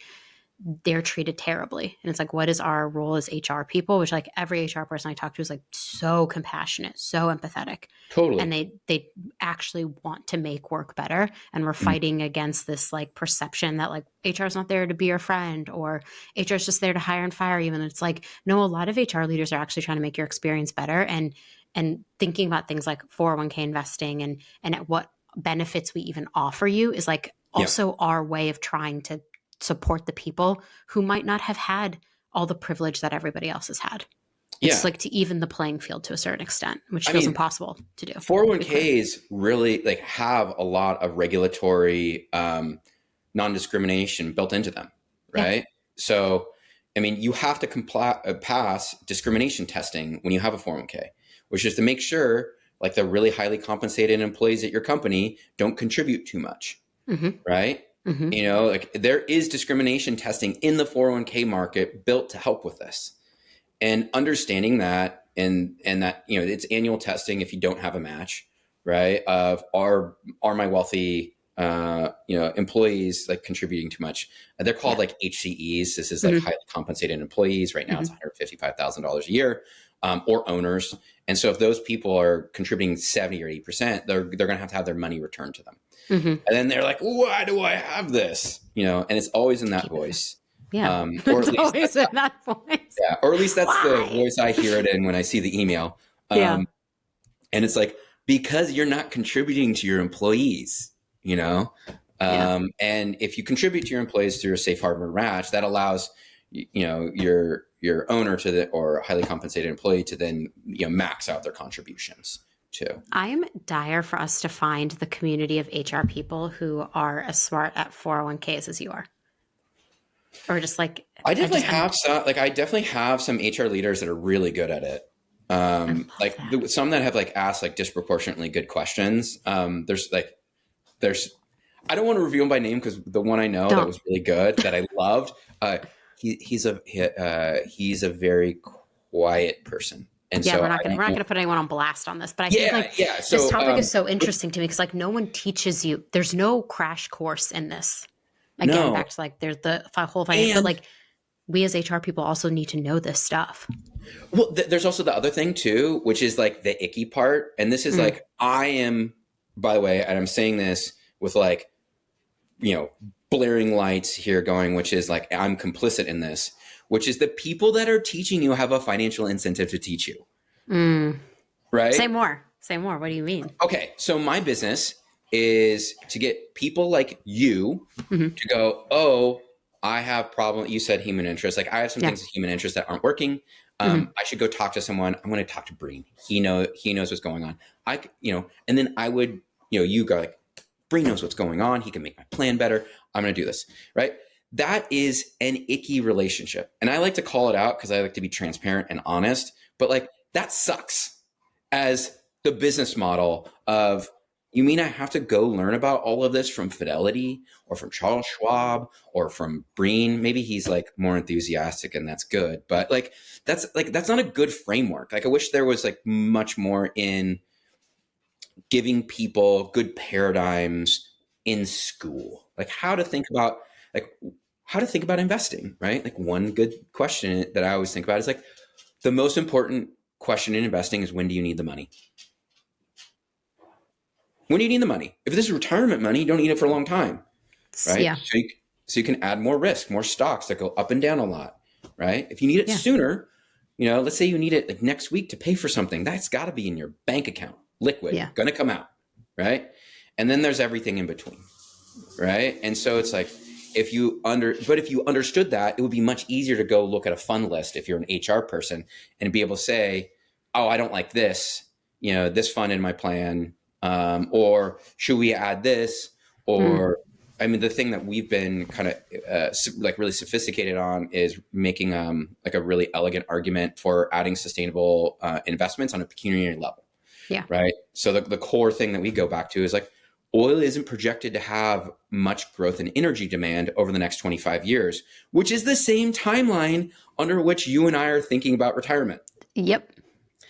Speaker 1: they're treated terribly. And it's like, what is our role as HR people? Which like every HR person I talk to is like so compassionate, so empathetic.
Speaker 2: Totally.
Speaker 1: And they actually want to make work better. And we're fighting against this like perception that like HR is not there to be your friend, or HR is just there to hire and fire you. And it's like, no, a lot of HR leaders are actually trying to make your experience better, and thinking about things like 401k investing and at what benefits we even offer you is like also our way of trying to support the people who might not have had all the privilege that everybody else has had. It's like to even the playing field to a certain extent, which feels impossible to do.
Speaker 2: 401ks really like have a lot of regulatory non-discrimination built into them, right? Yeah. So, I mean, you have to pass discrimination testing when you have a 401k, which is to make sure like the really highly compensated employees at your company don't contribute too much, right? Like there is discrimination testing in the 401k market built to help with this, and understanding that, and that, it's annual testing if you don't have a match, right? Of are my wealthy, employees like contributing too much? They're called like HCEs. This is like highly compensated employees. Right now it's $155,000 a year, or owners. And so if those people are contributing 70 or 80%, they're going to have their money returned to them. And then they're like, why do I have this? And it's always in that voice.
Speaker 1: Yeah.
Speaker 2: Or at least
Speaker 1: always in that voice.
Speaker 2: Yeah. Or at least that's the voice I hear it in when I see the email. And it's like, because you're not contributing to your employees, and if you contribute to your employees through a safe harbor match, that allows, your owner or highly compensated employee to then, max out their contributions too.
Speaker 1: I'm dire for us to find the community of HR people who are as smart at 401ks as you are. Or just like,
Speaker 2: I definitely have some HR leaders that are really good at it. Some that have like asked like disproportionately good questions. There's I don't want to reveal them by name, because the one I know that was really good that I loved, he's a very quiet person. And so
Speaker 1: we're not going to put anyone on blast on this, but I think so, this topic is so interesting to me, because like no one teaches you. There's no crash course in this. Again, back to like there's the whole finance, but like we as HR people also need to know this stuff.
Speaker 2: Well, there's also the other thing too, which is like the icky part. And this is like, I am, by the way, and I'm saying this with like, blaring lights here going, which is like, I'm complicit in this, which is the people that are teaching you have a financial incentive to teach you. Right?
Speaker 1: Say more. What do you mean?
Speaker 2: Okay. So my business is to get people like you to go, oh, I have problem. You said human interest. Like I have some things of human interest that aren't working. I should go talk to someone. I'm going to talk to Breene. He knows what's going on. And then I would, you go like, Breene knows what's going on. He can make my plan better. I'm going to do this. Right. That is an icky relationship. And I like to call it out because I like to be transparent and honest, but like that sucks as the business model of, you mean I have to go learn about all of this from Fidelity or from Charles Schwab or from Breene? Maybe he's like more enthusiastic and that's good, but that's not a good framework. Like I wish there was like much more in giving people good paradigms in school, like how to think about investing, right? Like one good question that I always think about is like the most important question in investing is, when do you need the money? When do you need the money? If this is retirement money, you don't need it for a long time. right?
Speaker 1: Yeah.
Speaker 2: So you can add more risk, more stocks that go up and down a lot, right? If you need it
Speaker 1: Yeah.
Speaker 2: sooner, let's say you need it like next week to pay for something, that's got to be in your bank account, liquid,
Speaker 1: Yeah.
Speaker 2: going to come out, right? And then there's everything in between, right? And so it's like, if you understood that, it would be much easier to go look at a fund list if you're an HR person and be able to say, oh, I don't like this, this fund in my plan, or should we add this? Or, I mean, the thing that we've been kind of like really sophisticated on is making like a really elegant argument for adding sustainable investments on a pecuniary level.
Speaker 1: Yeah.
Speaker 2: Right. So the core thing that we go back to is like, oil isn't projected to have much growth in energy demand over the next 25 years, which is the same timeline under which you and I are thinking about retirement.
Speaker 1: Yep.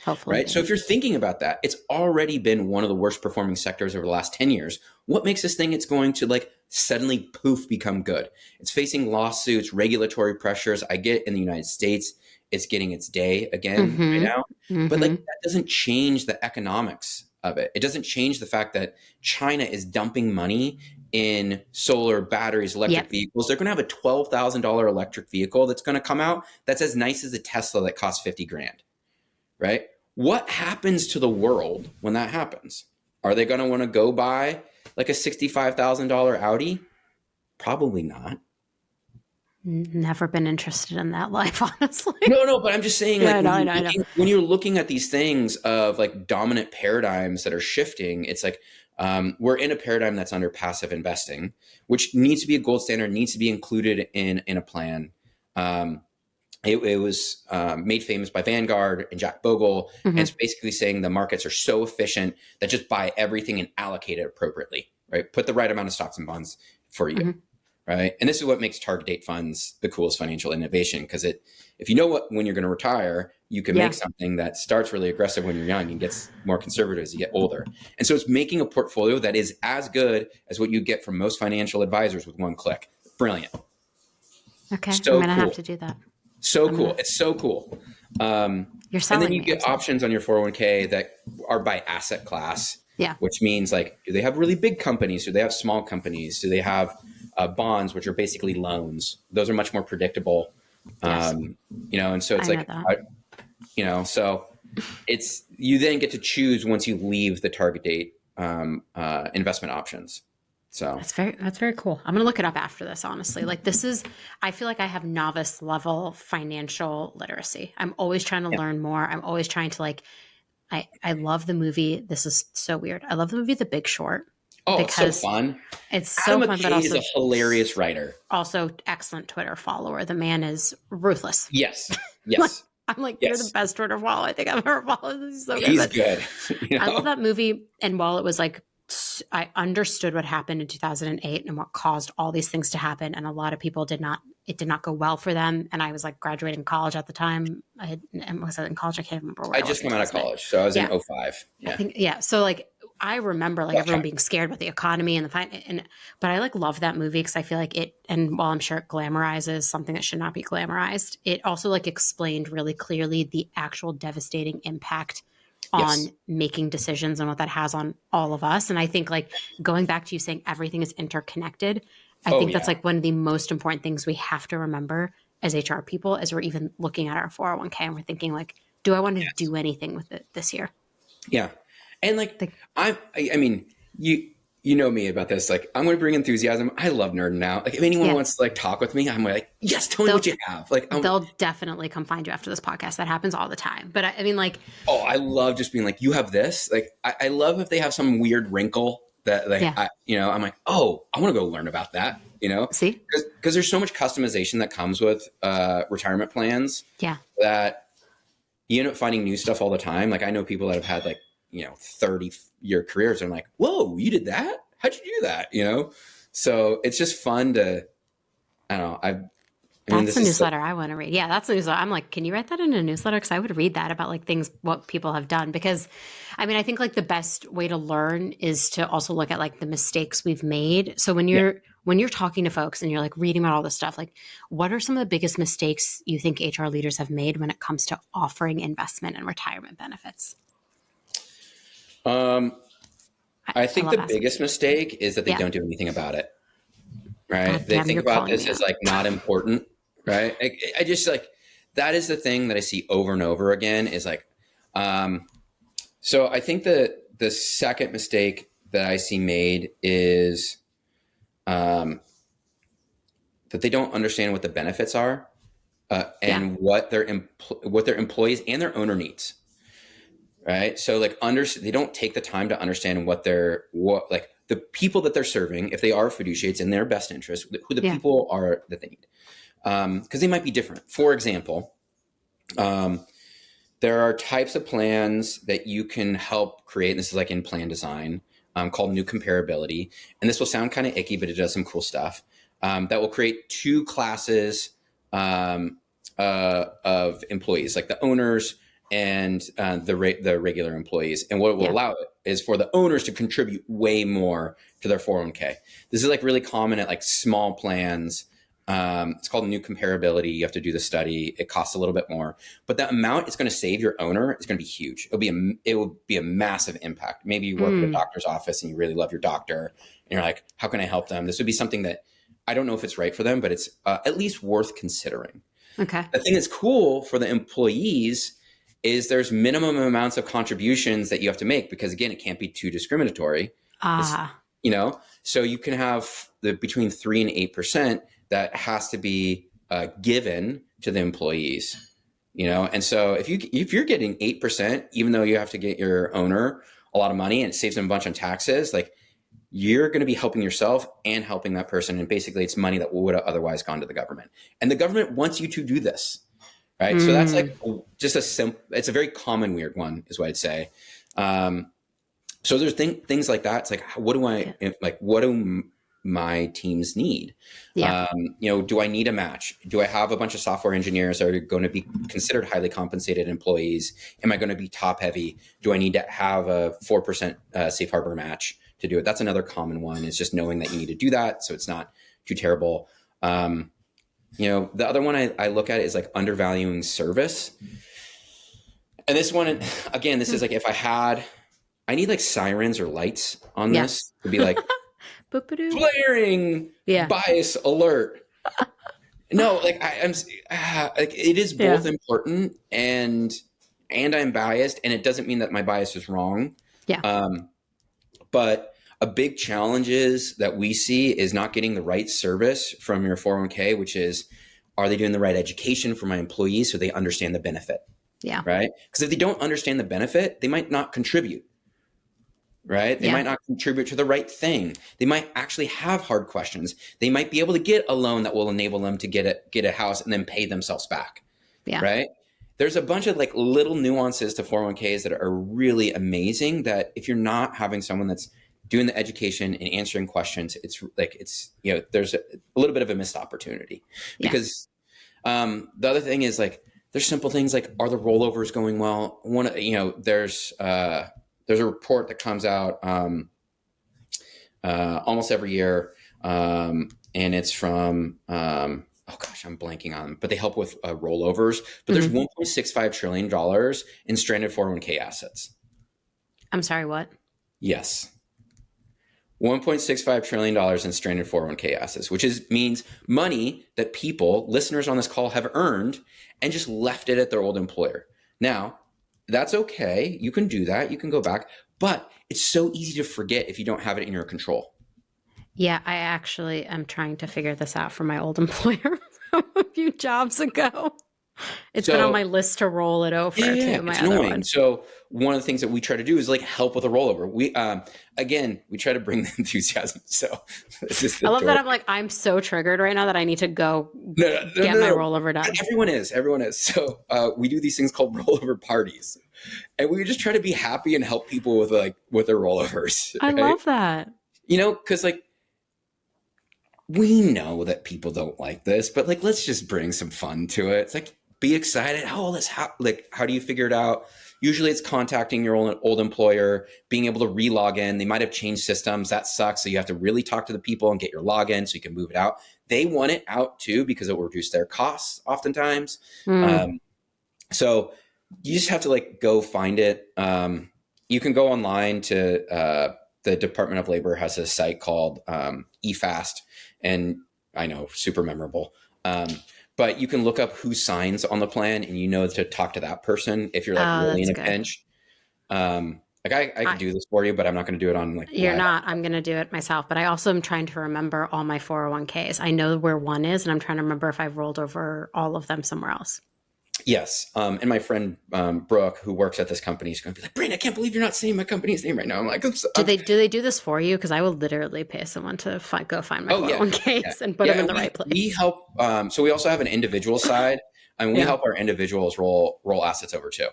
Speaker 1: Hopefully.
Speaker 2: Right. So if you're thinking about that, it's already been one of the worst performing sectors over the last 10 years. What makes us think it's going to like suddenly poof become good? It's facing lawsuits, regulatory pressures. I get in the United States, it's getting its day again right now. But like that doesn't change the economics of it. It doesn't change the fact that China is dumping money in solar batteries, electric vehicles. They're going to have a $12,000 electric vehicle that's going to come out that's as nice as a Tesla that costs 50 grand. Right? What happens to the world when that happens? Are they going to want to go buy like a $65,000 Audi? Probably not.
Speaker 1: Never been interested in that life, honestly.
Speaker 2: No, but I'm just saying, like,
Speaker 1: I know.
Speaker 2: When you're looking at these things of like dominant paradigms that are shifting, it's like we're in a paradigm that's under passive investing, which needs to be a gold standard, needs to be included in a plan. It was made famous by Vanguard and Jack Bogle, and it's basically saying the markets are so efficient that just buy everything and allocate it appropriately, right? Put the right amount of stocks and bonds for you. Right. And this is what makes target date funds the coolest financial innovation, because if you know when you're going to retire, you can make something that starts really aggressive when you're young and gets more conservative as you get older. And so it's making a portfolio that is as good as what you get from most financial advisors with one click. Brilliant.
Speaker 1: Okay.
Speaker 2: So
Speaker 1: I'm going to
Speaker 2: cool.
Speaker 1: have to do that.
Speaker 2: So cool. It's so cool.
Speaker 1: You're selling
Speaker 2: and then you
Speaker 1: me.
Speaker 2: get options on your 401k that are by asset class.
Speaker 1: Yeah.
Speaker 2: Which means like, do they have really big companies? Do they have small companies? Do they have bonds, which are basically loans? Those are much more predictable.
Speaker 1: Yes.
Speaker 2: And so it's so it's, you then get to choose once you leave the target date investment options. So
Speaker 1: that's very cool. I'm going to look it up after this, honestly. Like I feel like I have novice level financial literacy. I'm always trying to learn more. I'm always trying to I love the movie. This is so weird. I love the movie The Big Short.
Speaker 2: Oh, it's so fun.
Speaker 1: It's so
Speaker 2: Adam
Speaker 1: fun,
Speaker 2: McKay
Speaker 1: but also
Speaker 2: is a hilarious writer.
Speaker 1: Also excellent Twitter follower. The man is ruthless.
Speaker 2: Yes.
Speaker 1: I'm like, you're the best Twitter follower I think I've ever followed. This is so good.
Speaker 2: He's good.
Speaker 1: I love that movie. And while it was like, I understood what happened in 2008 and what caused all these things to happen. And a lot of people it did not go well for them. And I was like graduating college at the time. Was I in collage? I can't remember where I
Speaker 2: just come out of college. So I was in 05.
Speaker 1: Yeah. So like, I remember like everyone being scared about the economy and but I like love that movie because I feel like it, and while I'm sure it glamorizes something that should not be glamorized, it also like explained really clearly the actual devastating impact on making decisions and what that has on all of us. And I think like going back to you saying everything is interconnected, I think that's like one of the most important things we have to remember as HR people as we're even looking at our 401k and we're thinking like, do I want to do anything with it this year?
Speaker 2: Yeah. And like, I mean, you know me about this. Like, I'm going to bring enthusiasm. I love nerding out. Like, if anyone wants to like talk with me, I'm like, yes, tell me what you have. Like,
Speaker 1: they'll definitely come find you after this podcast. That happens all the time. But I mean, like,
Speaker 2: I love just being like, you have this. Like, I love if they have some weird wrinkle that, like, I'm like, oh, I want to go learn about that.
Speaker 1: See,
Speaker 2: because there's so much customization that comes with retirement plans.
Speaker 1: Yeah,
Speaker 2: that you end up finding new stuff all the time. Like, I know people that have had like 30-year careers. And I'm like, whoa, you did that? How'd you do that? So it's just fun to, I don't know.
Speaker 1: That's the newsletter I want to read. Yeah, that's the newsletter. I'm like, can you write that in a newsletter? Because I would read that about like things, what people have done. Because I mean, I think like the best way to learn is to also look at like the mistakes we've made. So when you're talking to folks and you're like reading about all this stuff, like what are some of the biggest mistakes you think HR leaders have made when it comes to offering investment and retirement benefits?
Speaker 2: I think the biggest mistake is that they don't do anything about it. right?
Speaker 1: God
Speaker 2: They
Speaker 1: damn,
Speaker 2: think
Speaker 1: you're
Speaker 2: about
Speaker 1: calling
Speaker 2: this
Speaker 1: me
Speaker 2: as
Speaker 1: out.
Speaker 2: like not important, right? I just like, that is the thing that I see over and over again is like, so I think that the second mistake that I see made is that they don't understand what the benefits are
Speaker 1: Yeah.
Speaker 2: and what their employees and their owner needs. Right. So like they don't take the time to understand what like the people that they're serving, if they are fiduciaries, it's in their best interest, who the
Speaker 1: Yeah.
Speaker 2: people are that they need. Because they might be different. For example, there are types of plans that you can help create. And this is like in plan design, called new comparability. And this will sound kind of icky, but it does some cool stuff. That will create two classes of employees, like the owners and the regular employees. And what it will
Speaker 1: Yeah.
Speaker 2: allow it is for the owners to contribute way more to their 401k. This is like really common at like small plans. It's called new comparability. You have to do the study. It costs a little bit more, but the amount it's going to save your owner is going to be huge. It will be a massive impact. Maybe you work at a doctor's office and you really love your doctor and you're like, how can I help them? This would be something that I don't know if it's right for them, but it's at least worth considering.
Speaker 1: Okay.
Speaker 2: The thing that's cool for the employees is there's minimum amounts of contributions that you have to make because again, it can't be too discriminatory. So you can have between 3 and 8% that has to be given to the employees, and so if you're getting 8%, even though you have to get your owner a lot of money and it saves them a bunch on taxes, like you're going to be helping yourself and helping that person. And basically it's money that would have otherwise gone to the government, and the government wants you to do this. Right. So that's like just it's a very common weird one is what I'd say. So there's things like that. It's like, what do my teams need?
Speaker 1: Yeah.
Speaker 2: Do I need a match? Do I have a bunch of software engineers that are going to be considered highly compensated employees? Am I going to be top heavy? Do I need to have a 4% safe harbor match to do it? That's another common one, is just knowing that you need to do that so it's not too terrible. The other one I look at is like undervaluing service. And this one, again, this is like if I need like sirens or lights on this to be like flaring bias alert. No, like it is both important and I'm biased, and it doesn't mean that my bias is wrong.
Speaker 1: Yeah.
Speaker 2: But a big challenge is that we see is not getting the right service from your 401k, which is, are they doing the right education for my employees so they understand the benefit?
Speaker 1: Yeah.
Speaker 2: Right. Because if they don't understand the benefit, they might not contribute. Right. They might not contribute to the right thing. They might actually have hard questions. They might be able to get a loan that will enable them to get a house and then pay themselves back.
Speaker 1: Yeah.
Speaker 2: Right. There's a bunch of like little nuances to 401ks that are really amazing that if you're not having someone that's doing the education and answering questions, there's a little bit of a missed opportunity. Because the other thing is like, there's simple things like, are the rollovers going well? There's a report that comes out almost every year, and it's from I'm blanking on them, but they help with rollovers. But there's $1.65 trillion in stranded 401k assets.
Speaker 1: I'm sorry, what?
Speaker 2: Yes. $1.65 trillion in stranded 401k assets, which means money that listeners on this call, have earned and just left it at their old employer. Now, that's okay. You can do that. You can go back, but it's so easy to forget if you don't have it in your control.
Speaker 1: Yeah, I actually am trying to figure this out for my old employer a few jobs ago. It's been on my list to roll it over to my other one.
Speaker 2: So one of the things that we try to do is like help with a rollover. We try to bring the enthusiasm. So
Speaker 1: I love that. I'm so triggered right now that I need to go get my rollover done.
Speaker 2: Everyone is. So we do these things called rollover parties, and we just try to be happy and help people with their rollovers.
Speaker 1: I love that.
Speaker 2: Because like, we know that people don't like this, but like, let's just bring some fun to it. It's like, be excited. How do you figure it out? Usually it's contacting your old employer, being able to re-log in. They might have changed systems. That sucks. So you have to really talk to the people and get your login so you can move it out. They want it out too, because it will reduce their costs oftentimes. So you just have to like go find it. You can go online to the Department of Labor has a site called eFast, and I know, super memorable. But you can look up who signs on the plan, and to talk to that person if you're like
Speaker 1: Oh,
Speaker 2: really in
Speaker 1: that's
Speaker 2: a
Speaker 1: good.
Speaker 2: pinch. I could do this for you, but I'm not going to do it on like
Speaker 1: You're
Speaker 2: live.
Speaker 1: not. I'm going to do it myself. But I also am trying to remember all my 401ks. I know where one is, and I'm trying to remember if I've rolled over all of them somewhere else.
Speaker 2: Yes. And my friend Brooke, who works at this company, is going to be like, Breene, I can't believe you're not saying my company's name right now. I'm like,
Speaker 1: Do they do this for you? Because I will literally pay someone to go find my 401ks and put them in the right place.
Speaker 2: We help. So we also have an individual side, and we
Speaker 1: Yeah.
Speaker 2: help our individuals roll assets over too.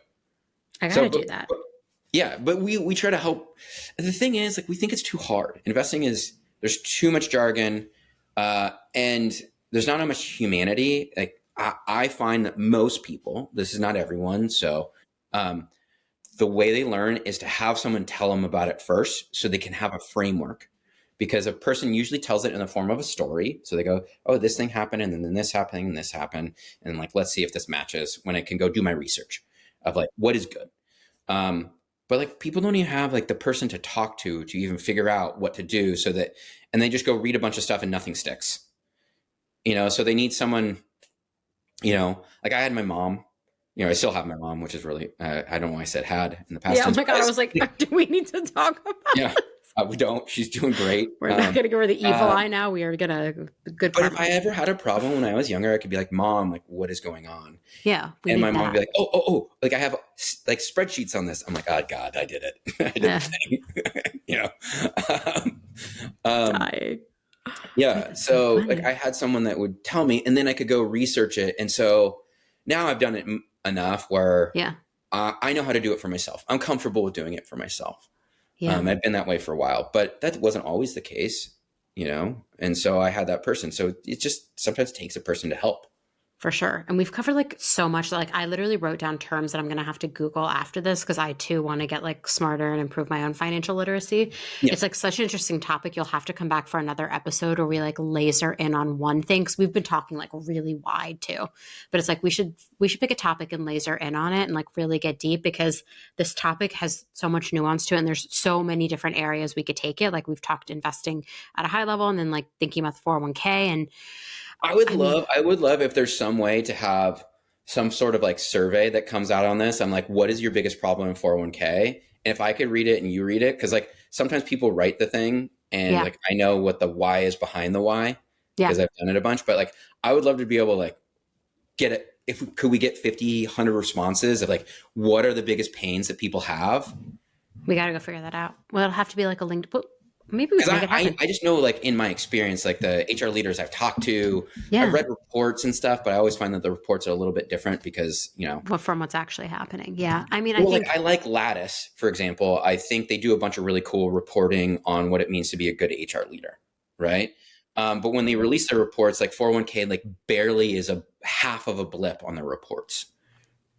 Speaker 1: I got to do that.
Speaker 2: But we try to help. The thing is, like, we think it's too hard. Investing there's too much jargon, and there's not much humanity. Like, I find that most people, this is not everyone, so the way they learn is to have someone tell them about it first so they can have a framework. Because a person usually tells it in the form of a story. So they go, oh, this thing happened, and then this happened, and this happened. And like, let's see if this matches, when I can go do my research of like, what is good. But like, people don't even have like the person to talk to even figure out what to do, and they just go read a bunch of stuff and nothing sticks. So they need someone, like I had my mom, I still have my mom, which is really, I don't know why I said had in the past.
Speaker 1: Yeah. Oh my God. I was like, do we need to talk about
Speaker 2: Yeah. We don't. She's doing great.
Speaker 1: We're not going to give her the evil eye now. We are going to good.
Speaker 2: But if I ever had a problem when I was younger, I could be like, Mom, like, what is going on?
Speaker 1: Yeah.
Speaker 2: And my mom would be like, oh, like I have like spreadsheets on this. I'm like, oh God, I did it. I did the thing.
Speaker 1: Dying.
Speaker 2: Yeah. So like I had someone that would tell me, and then I could go research it. And so now I've done it enough where I know how to do it for myself. I'm comfortable with doing it for myself. Yeah. I've been that way for a while, but that wasn't always the case, and so I had that person. So it just sometimes takes a person to help.
Speaker 1: For sure. And we've covered like so much. Like I literally wrote down terms that I'm going to have to Google after this because I too want to get like smarter and improve my own financial literacy. Yeah. It's like such an interesting topic. You'll have to come back for another episode where we like laser in on one thing because we've been talking like really wide too. But it's like we should pick a topic and laser in on it and like really get deep because this topic has so much nuance to it and there's so many different areas we could take it. Like we've talked investing at a high level and then like thinking about the 401k and
Speaker 2: I would love if there's some way to have some sort of like survey that comes out on this. I'm like, what is your biggest problem in 401k? And if I could read it and you read it, because like sometimes people write the thing and like I know what the why is behind the why because I've done it a bunch. But like I would love to be able to like get it. Could we get 50, 100 responses of like what are the biggest pains that people have?
Speaker 1: We got to go figure that out. Well, it'll have to be like a linked book. Maybe we can make it happen.
Speaker 2: I just know, like in my experience, like the HR leaders I've talked to, I've read reports and stuff, but I always find that the reports are a little bit different because,
Speaker 1: from what's actually happening. Yeah. I mean,
Speaker 2: I like Lattice, for example. I think they do a bunch of really cool reporting on what it means to be a good HR leader. Right. But when they release their reports, like 401k, like barely is a half of a blip on their reports.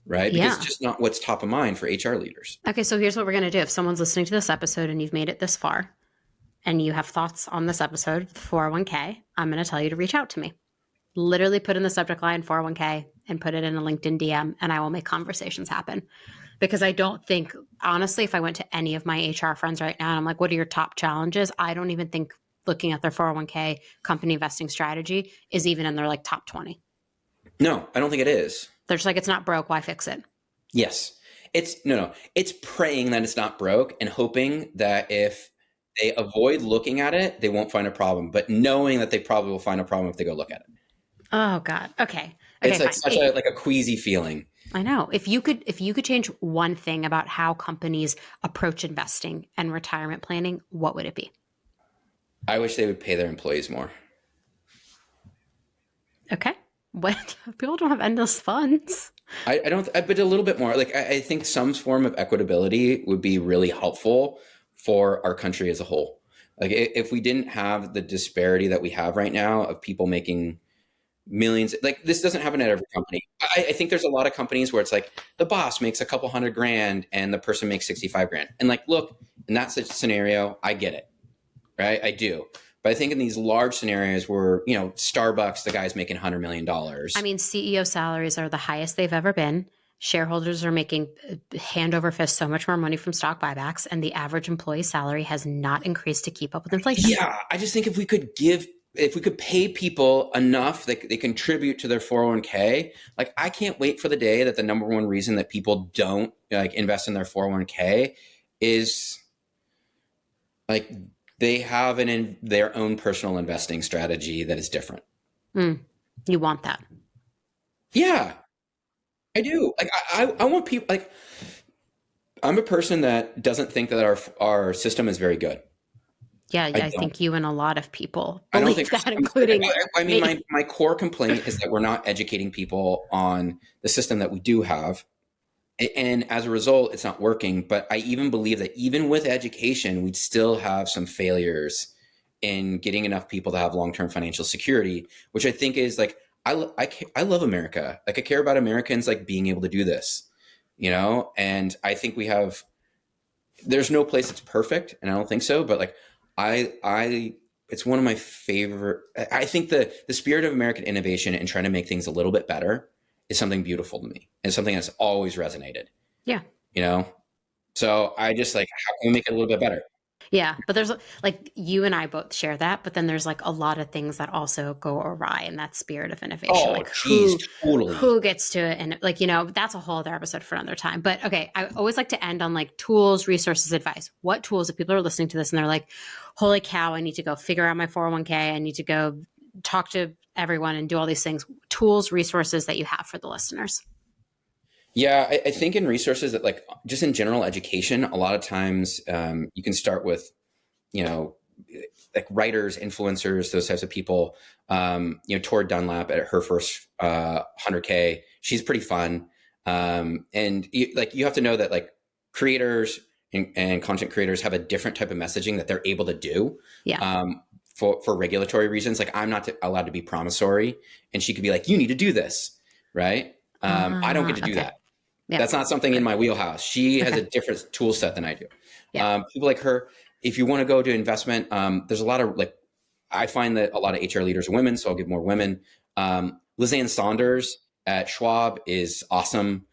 Speaker 2: Right. Because it's just not what's top of mind for HR leaders.
Speaker 1: Okay. So here's what we're going to do. If someone's listening to this episode and you've made it this far, and you have thoughts on this episode, 401k, I'm going to tell you to reach out to me. Literally put in the subject line 401k and put it in a LinkedIn DM and I will make conversations happen. Because I don't think, honestly, if I went to any of my HR friends right now and I'm like, what are your top challenges? I don't even think looking at their 401k company investing strategy is even in their like top 20.
Speaker 2: No, I don't think it is.
Speaker 1: They're just like, it's not broke. Why fix it?
Speaker 2: Yes. It's praying that it's not broke and hoping that if they avoid looking at it, they won't find a problem, but knowing that they probably will find a problem if they go look at it.
Speaker 1: Oh God. Okay.
Speaker 2: It's like such a queasy feeling.
Speaker 1: I know. If you could change one thing about how companies approach investing and retirement planning, what would it be?
Speaker 2: I wish they would pay their employees more.
Speaker 1: Okay. What? People don't have endless funds.
Speaker 2: I don't, but a little bit more. Like I think some form of equitability would be really helpful for our country as a whole. Like if we didn't have the disparity that we have right now of people making millions, like this doesn't happen at every company. I think there's a lot of companies where it's like the boss makes a couple $100,000 and the person makes $65,000. And like, look, in that such scenario, I get it, right? I do. But I think in these large scenarios where, Starbucks, the guy's making $100 million.
Speaker 1: I mean, CEO salaries are the highest they've ever been. Shareholders are making hand over fist so much more money from stock buybacks, and the average employee salary has not increased to keep up with inflation.
Speaker 2: Yeah, I just think if we could give if we could pay people enough that they contribute to their 401k, like I can't wait for the day that the number one reason that people don't like invest in their 401k is like they have their own personal investing strategy that is different.
Speaker 1: You want that.
Speaker 2: Yeah, I do. Like I want people like I'm a person that doesn't think that our system is very good.
Speaker 1: Yeah,
Speaker 2: I
Speaker 1: I
Speaker 2: don't.
Speaker 1: think you and a lot of people
Speaker 2: I don't think
Speaker 1: believe that, including
Speaker 2: I mean
Speaker 1: me.
Speaker 2: my core complaint is that we're not educating people on the system that we do have. And as a result, it's not working. But I even believe that even with education, we'd still have some failures in getting enough people to have long-term financial security, which I think is like, I love America. Like I care about Americans, like being able to do this, and I think there's no place that's perfect. And I don't think so, but like it's one of my favorite, I think the spirit of American innovation and trying to make things a little bit better is something beautiful to me and something that's always resonated,
Speaker 1: Yeah.
Speaker 2: So I just like, how can we make it a little bit better?
Speaker 1: Yeah, but there's like you and I both share that, but then there's like a lot of things that also go awry in that spirit of innovation.
Speaker 2: Oh,
Speaker 1: Like
Speaker 2: geez, totally.
Speaker 1: who gets to it, and like that's a whole other episode for another time. But okay, I always like to end on like tools, resources, advice. What tools, if people are listening to this and they're like, "Holy cow, I need to go figure out my 401k. I need to go talk to everyone and do all these things." Tools, resources that you have for the listeners.
Speaker 2: Yeah, I think in resources that like just in general education, a lot of times you can start with, you know, like writers, influencers, those types of people. Tori Dunlap at her first 100K, she's pretty fun. And you have to know that like creators and content creators have a different type of messaging that they're able to do.
Speaker 1: Yeah.
Speaker 2: For regulatory reasons. Like I'm not allowed to be promissory, and she could be like, "You need to do this," right? I don't get to do
Speaker 1: Okay.
Speaker 2: that.
Speaker 1: Yeah.
Speaker 2: That's not something in
Speaker 1: Right.
Speaker 2: my wheelhouse. She has a
Speaker 1: Okay.
Speaker 2: different tool set than I do.
Speaker 1: Yeah.
Speaker 2: People like her, if you want to go to investment, there's a lot of like, I find that a lot of HR leaders are women, so I'll give more women. Lizanne Saunders at Schwab is awesome.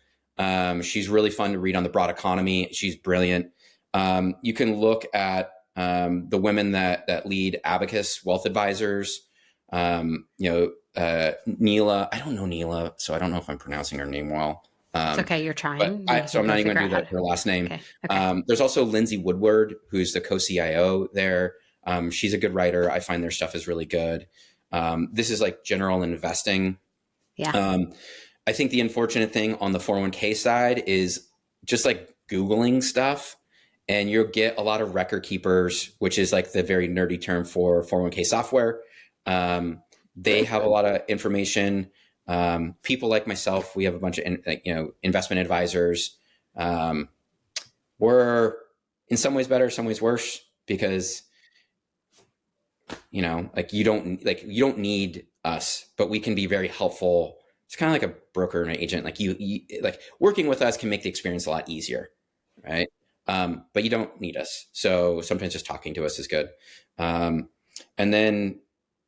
Speaker 2: She's really fun to read on the broad economy. She's brilliant. You can look at the women that lead Abacus Wealth Advisors. Neela, I don't know Neela, so I don't know if I'm pronouncing her name well.
Speaker 1: It's okay. You're trying.
Speaker 2: So I'm not even going to do
Speaker 1: Out how to.
Speaker 2: her last name.
Speaker 1: Okay. Okay.
Speaker 2: There's also Lindsay Woodward, who's the co-CIO there. She's a good writer. I find their stuff is really good. This is like general investing.
Speaker 1: Yeah.
Speaker 2: I think the unfortunate thing on the 401k side is just like Googling stuff, and you'll get a lot of record keepers, which is like the very nerdy term for 401k software. They have a lot of information. People like myself, we have a bunch of investment advisors. We're in some ways better, some ways worse, because you don't need us, but we can be very helpful. It's kind of like a broker and an agent. Like you like working with us can make the experience a lot easier, right? But you don't need us, so sometimes just talking to us is good. And then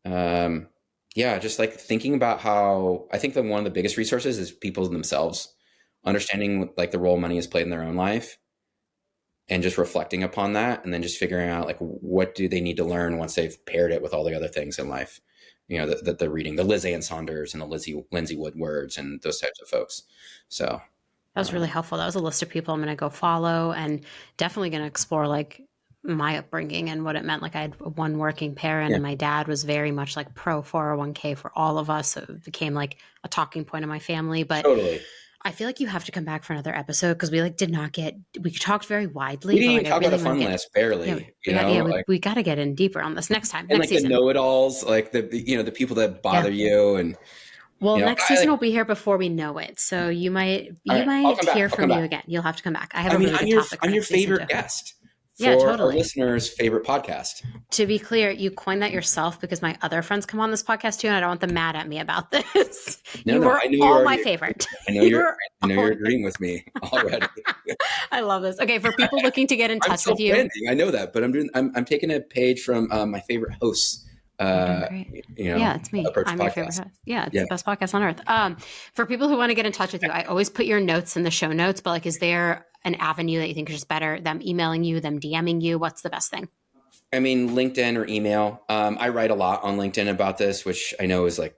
Speaker 2: just like thinking about how I think that one of the biggest resources is people themselves understanding like the role money has played in their own life, and just reflecting upon that, and then just figuring out like what do they need to learn once they've paired it with all the other things in life, that they're reading, the Lizanne Saunders and the Lindsay Woodwards and those types of folks. So
Speaker 1: That was really helpful. That was a list of people I'm going to go follow, and definitely going to explore like my upbringing and what it meant. Like I had one working parent,
Speaker 2: yeah,
Speaker 1: and my dad was very much like pro 401k for all of us. So it became like a talking point in my family. But
Speaker 2: totally.
Speaker 1: I feel like you have to come back for another episode because we like we talked very
Speaker 2: We
Speaker 1: widely, but
Speaker 2: didn't
Speaker 1: like
Speaker 2: even
Speaker 1: I
Speaker 2: talk about
Speaker 1: really
Speaker 2: the
Speaker 1: want to
Speaker 2: fun
Speaker 1: get,
Speaker 2: list, barely,
Speaker 1: we got to get in deeper on this next time,
Speaker 2: and
Speaker 1: next
Speaker 2: like the
Speaker 1: season.
Speaker 2: know-it-alls, like the people that bother
Speaker 1: Yeah.
Speaker 2: you, and
Speaker 1: Well, next season
Speaker 2: like,
Speaker 1: will be here before we know it. So you
Speaker 2: all right, I'll
Speaker 1: might
Speaker 2: come back.
Speaker 1: hear
Speaker 2: I'll come
Speaker 1: from you
Speaker 2: back.
Speaker 1: again. You'll have to come back. I have
Speaker 2: I
Speaker 1: a
Speaker 2: mean,
Speaker 1: really good topic for
Speaker 2: I'm your
Speaker 1: next season
Speaker 2: favorite
Speaker 1: too.
Speaker 2: guest
Speaker 1: Yeah,
Speaker 2: for our
Speaker 1: totally.
Speaker 2: listeners' favorite podcast.
Speaker 1: To be clear, you coined that yourself because my other friends come on this podcast too, and I don't want them mad at me about this.
Speaker 2: No,
Speaker 1: You were
Speaker 2: I knew
Speaker 1: all
Speaker 2: you're
Speaker 1: my
Speaker 2: already.
Speaker 1: favorite.
Speaker 2: I know
Speaker 1: You
Speaker 2: you're.
Speaker 1: were
Speaker 2: I know
Speaker 1: all
Speaker 2: you're agreeing with me already.
Speaker 1: I love this. Okay, for people looking to get in
Speaker 2: I'm
Speaker 1: touch with you,
Speaker 2: self-branding. I know that, but I'm taking a page from my favorite hosts.
Speaker 1: you're doing great. Yeah, it's me.
Speaker 2: Approach
Speaker 1: I'm
Speaker 2: podcast.
Speaker 1: your favorite host. Yeah, it's
Speaker 2: Yeah.
Speaker 1: the best podcast on earth. For people who want to get in touch with you, I always put your notes in the show notes, but like, is there an avenue that you think is just better? Them emailing you, them DMing you? What's the best thing?
Speaker 2: I mean, LinkedIn or email. I write a lot on LinkedIn about this, which I know is like,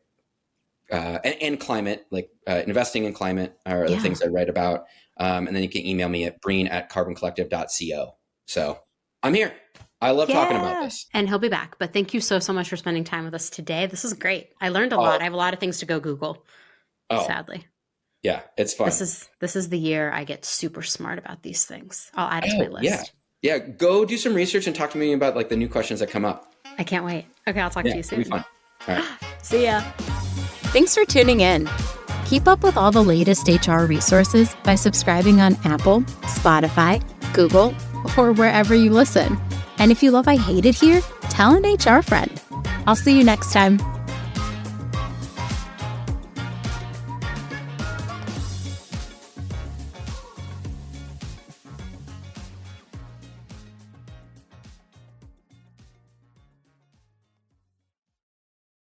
Speaker 2: and climate, like investing in climate are the things I write about. And then you can email me at breen@carboncollective.co. So I'm here. I love talking about this.
Speaker 1: And he'll be back. But thank you so much for spending time with us today. This is great. I learned a lot. I have a lot of things to go Google, sadly.
Speaker 2: Yeah, it's fun.
Speaker 1: This is the year I get super smart about these things. I'll add it to my list.
Speaker 2: Yeah, go do some research and talk to me about like the new questions that come up.
Speaker 1: I can't wait. Okay, I'll talk to you soon.
Speaker 2: It'll be fun. All right.
Speaker 1: See ya.
Speaker 3: Thanks for tuning in. Keep up with all the latest HR resources by subscribing on Apple, Spotify, Google, or wherever you listen. And if you love I Hate It Here, tell an HR friend. I'll see you next time.